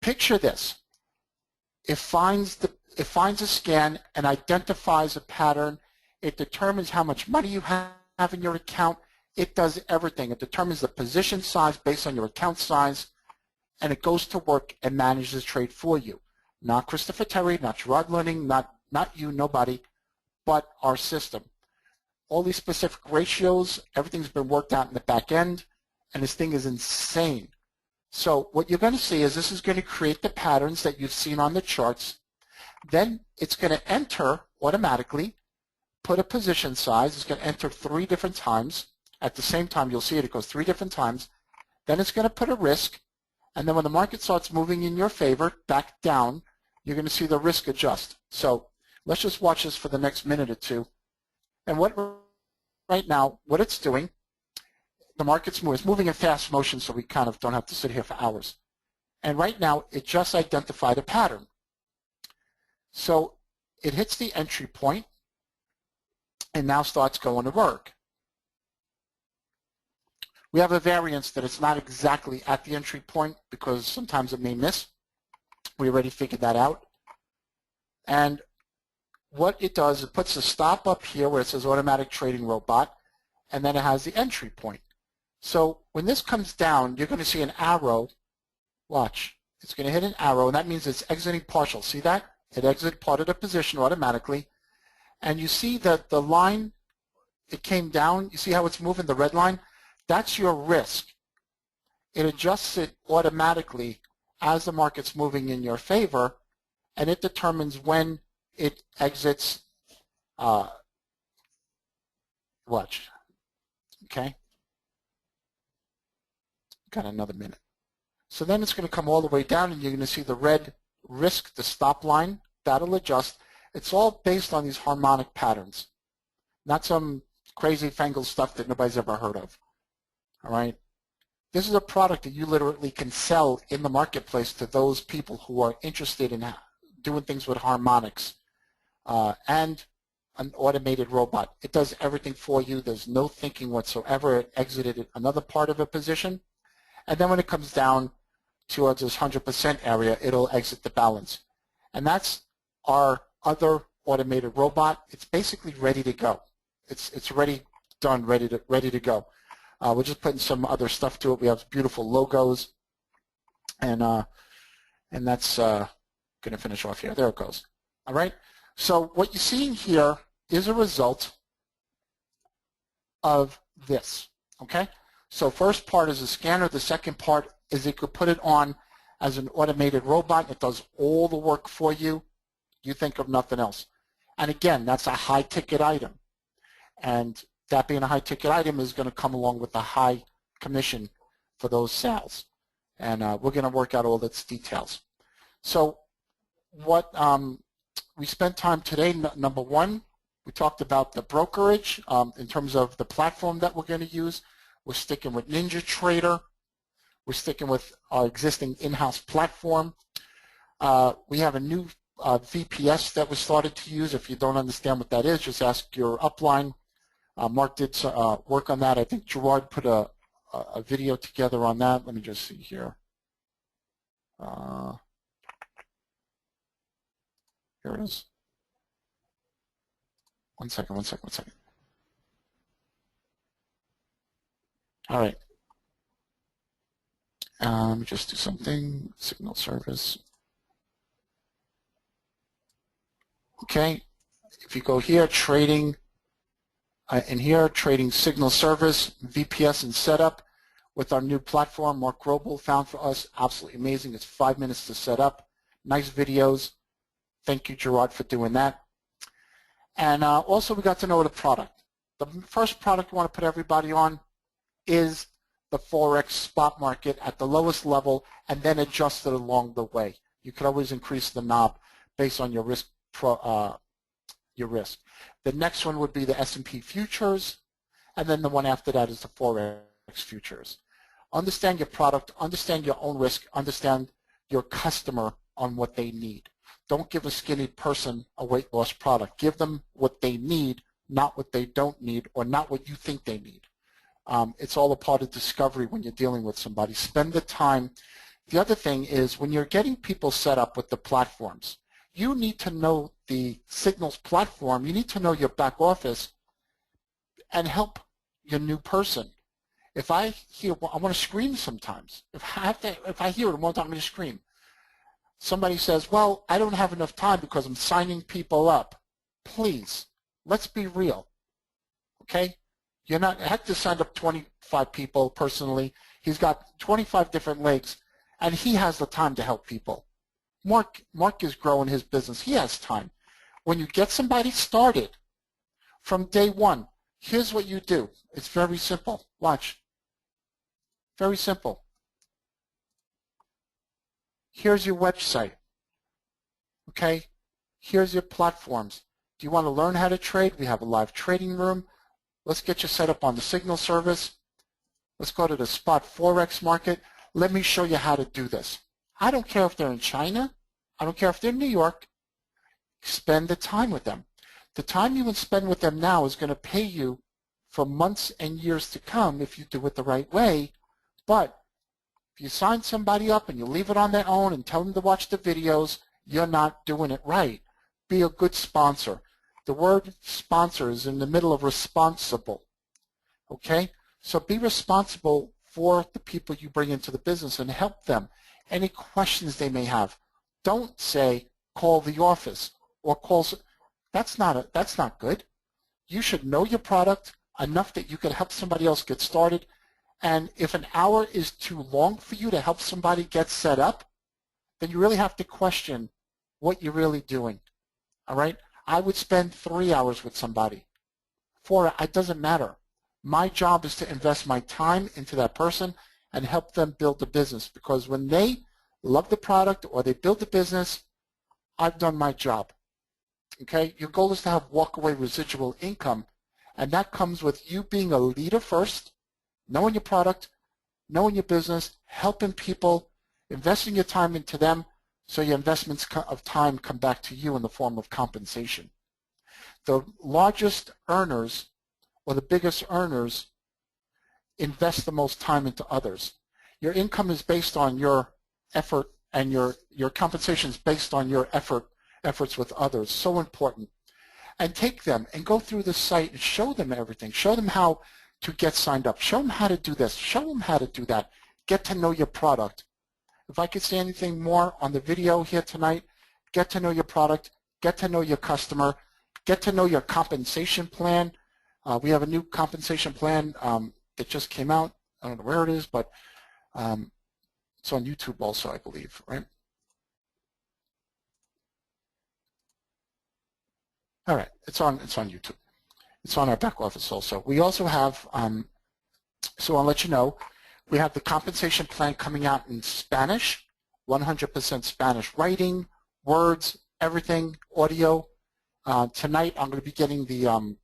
Picture this. It finds a scan and identifies a pattern. It determines how much money you have in your account. It does everything. It determines the position size based on your account size, and it goes to work and manages the trade for you. Not Christopher Terry, not Gerard Learning, not you, nobody, but our system. All these specific ratios, everything's been worked out in the back end, and this thing is insane. So what you're going to see is this is going to create the patterns that you've seen on the charts. Then it's going to enter automatically, put a position size. It's going to enter 3 different times. At the same time, you'll see it goes 3 different times. Then it's going to put a risk. And then when the market starts moving in your favor, back down, you're going to see the risk adjust. So let's just watch this for the next minute or two. And right now, what it's doing, the market's moving. It's moving in fast motion, so we kind of don't have to sit here for hours. And right now, it just identified a pattern. So it hits the entry point and now starts going to work. We have a variance that it's not exactly at the entry point because sometimes it may miss. We already figured that out. And what it does, it puts a stop up here where it says automatic trading robot, and then it has the entry point. So when this comes down, you're going to see an arrow. Watch. It's going to hit an arrow, and that means it's exiting partial. See that? It exited part of the position automatically. And you see that the line, it came down. You see how it's moving, the red line? That's your risk. It adjusts it automatically as the market's moving in your favor, and it determines when it exits. Watch. Okay? Got another minute. So then it's going to come all the way down, and you're going to see the red risk, the stop line. That'll adjust. It's all based on these harmonic patterns, not some crazy fangled stuff that nobody's ever heard of. All right? This is a product that you literally can sell in the marketplace to those people who are interested in doing things with harmonics and an automated robot. It does everything for you. There's no thinking whatsoever. It exited another part of a position. And then when it comes down towards this 100% area, it'll exit the balance. And that's our other automated robot. It's basically ready to go. It's already done, ready to go. We're just putting some other stuff to it. We have beautiful logos, and that's going to finish off here. There it goes. All right. So what you're seeing here is a result of this. Okay. So first part is a scanner. The second part is you could put it on as an automated robot. It does all the work for you. You think of nothing else. And again, that's a high ticket item. And that being a high ticket item is going to come along with a high commission for those sales. And we're going to work out all its details. So what we spent time today, number one, we talked about the brokerage in terms of the platform that we're going to use. We're sticking with NinjaTrader. We're sticking with our existing in-house platform. We have a new VPS that we started to use. If you don't understand what that is, just ask your upline. Mark did work on that. I think Gerard put a video together on that. Let me just see here. Here it is. One second. All right. Let me just do something. Signal service. Okay. If you go here, trading, in here, trading signal service, VPS and setup with our new platform, Mark Grobel found for us. Absolutely amazing. It's 5 minutes to set up. Nice videos. Thank you, Gerard, for doing that. And also, we got to know the product. The first product we want to put everybody on is the Forex spot market at the lowest level and then adjust it along the way. You could always increase the knob based on your risk. The next one would be the S&P futures, and then the one after that is the Forex futures. Understand your product, understand your own risk, understand your customer on what they need. Don't give a skinny person a weight loss product. Give them what they need, not what they don't need, or not what you think they need. It's all a part of discovery when you're dealing with somebody. Spend the time. The other thing is when you're getting people set up with the platforms, you need to know the Signals platform. You need to know your back office and help your new person. If I hear, I want to scream sometimes. If I hear it one time, I'm going to scream. Somebody says, well, I don't have enough time because I'm signing people up. Please, let's be real, okay? You're not, Hector signed up 25 people personally. He's got 25 different legs, and he has the time to help people. Mark is growing his business. He has time. When you get somebody started from day one, here's what you do. It's very simple. Watch. Very simple. Here's your website. Okay? Here's your platforms. Do you want to learn how to trade? We have a live trading room. Let's get you set up on the signal service. Let's go to the spot Forex market. Let me show you how to do this. I don't care if they're in China. I don't care if they're in New York. Spend the time with them. The time you would spend with them now is going to pay you for months and years to come if you do it the right way. But if you sign somebody up and you leave it on their own and tell them to watch the videos, you're not doing it right. Be a good sponsor. The word sponsor is in the middle of responsible. Okay? So be responsible for the people you bring into the business and help them. Any questions they may have. Don't say, call the office or call. That's not good. You should know your product enough that you can help somebody else get started. And if an hour is too long for you to help somebody get set up, then you really have to question what you're really doing. All right? I would spend 3 hours with somebody. 4, it doesn't matter. My job is to invest my time into that person and help them build the business, because when they love the product or they build the business, I've done my job. Okay? Your goal is to have walkaway residual income, and that comes with you being a leader first, knowing your product, knowing your business, helping people, investing your time into them, so your investments of time come back to you in the form of compensation. The largest earners or the biggest earners invest the most time into others. Your income is based on your effort, and your compensation is based on your efforts with others. So important. And take them and go through the site and show them everything. Show them how to get signed up. Show them how to do this. Show them how to do that. Get to know your product. If I could say anything more on the video here tonight, get to know your product, get to know your customer, get to know your compensation plan. We have a new compensation plan that just came out. I don't know where it is, but it's on YouTube also, I believe, right? All right, it's on YouTube. It's on our back office also. We also have, so I'll let you know, we have the compensation plan coming out in Spanish, 100% Spanish writing, words, everything, audio. Tonight I'm going to be getting the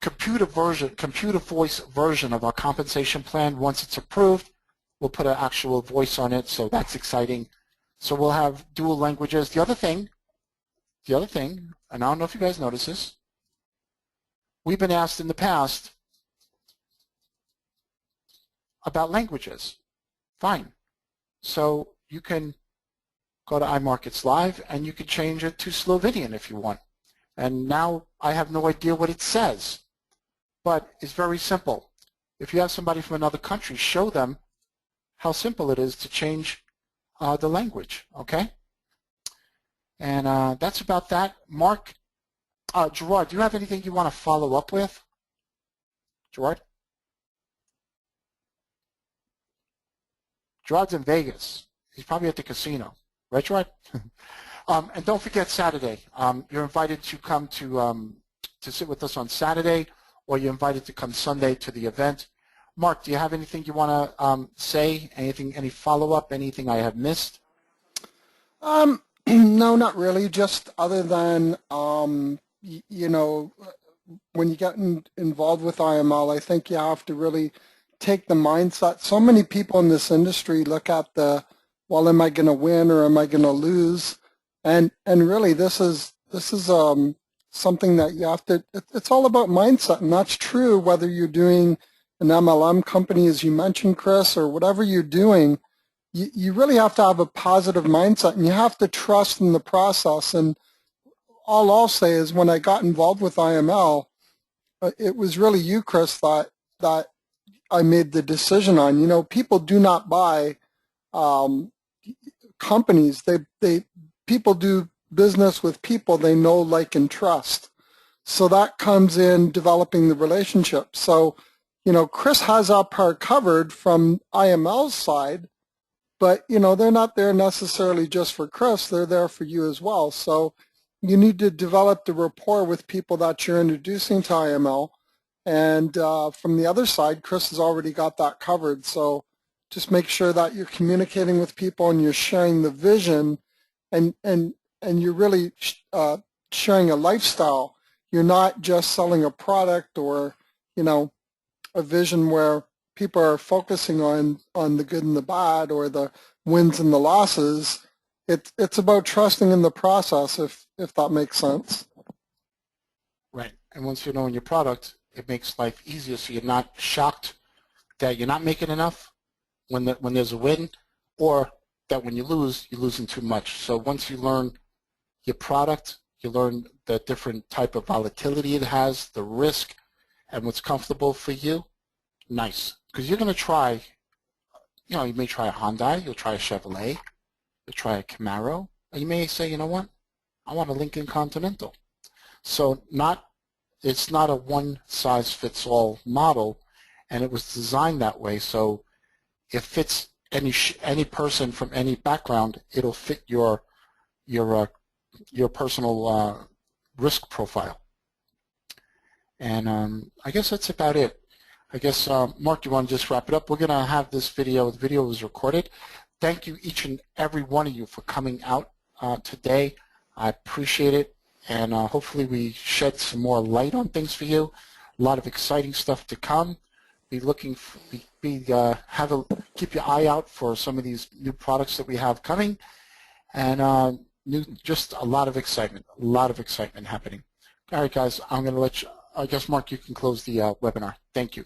computer voice version of our compensation plan. Once it's approved, we'll put an actual voice on it, so that's exciting. So we'll have dual languages. The other thing, and I don't know if you guys notice this, we've been asked in the past about languages. Fine. So you can go to iMarkets Live and you can change it to Slovenian if you want. And now I have no idea what it says, but it's very simple. If you have somebody from another country, show them how simple it is to change the language, okay? And that's about that. Mark, Gerard, do you have anything you want to follow up with? Gerard? Gerard's in Vegas. He's probably at the casino. Right, Gerard? And don't forget Saturday. You're invited to come to sit with us on Saturday, or you're invited to come Sunday to the event. Mark, do you have anything you want to say? Anything, any follow-up, anything I have missed?
No, not really. Just other than, you know, when you get involved with IML, I think you have to really take the mindset. So many people in this industry look at the, well, am I going to win or am I going to lose? And really, this is something that you have to. It's all about mindset, and that's true whether you're doing an MLM company, as you mentioned, Chris, or whatever you're doing. You really have to have a positive mindset, and you have to trust in the process. And all I'll say is when I got involved with IML, it was really you, Chris, that I made the decision on. You know, people do not buy companies. People do business with people they know, like, and trust. So that comes in developing the relationship. So, you know, Chris has that part covered from IML's side. But, you know, they're not there necessarily just for Chris. They're there for you as well. So you need to develop the rapport with people that you're introducing to IML. And from the other side, Chris has already got that covered. So just make sure that you're communicating with people and you're sharing the vision, and you're really sharing a lifestyle. You're not just selling a product or, you know, a vision where people are focusing on the good and the bad or the wins and the losses. It's about trusting in the process, if that makes sense.
Right. And once you know your product, it makes life easier, so you're not shocked that you're not making enough when there's a win, or that when you're losing too much. So once you learn your product, you learn the different type of volatility it has, the risk, and what's comfortable for you. Nice. Because you're going to try, you know, you may try a Hyundai, you'll try a Chevrolet, you'll try a Camaro, and you may say, you know what, I want a Lincoln Continental. So it's not a one-size-fits-all model, and it was designed that way, so it fits any person from any background. It'll fit your personal risk profile. And I guess that's about it. I guess, Mark, you want to just wrap it up? We're going to have this video. The video was recorded. Thank you, each and every one of you, for coming out today. I appreciate it. And hopefully we shed some more light on things for you. A lot of exciting stuff to come. Be looking, keep your eye out for some of these new products that we have coming. And just a lot of excitement happening. All right, guys, I'm going to let you, I guess, Mark, you can close the webinar. Thank you.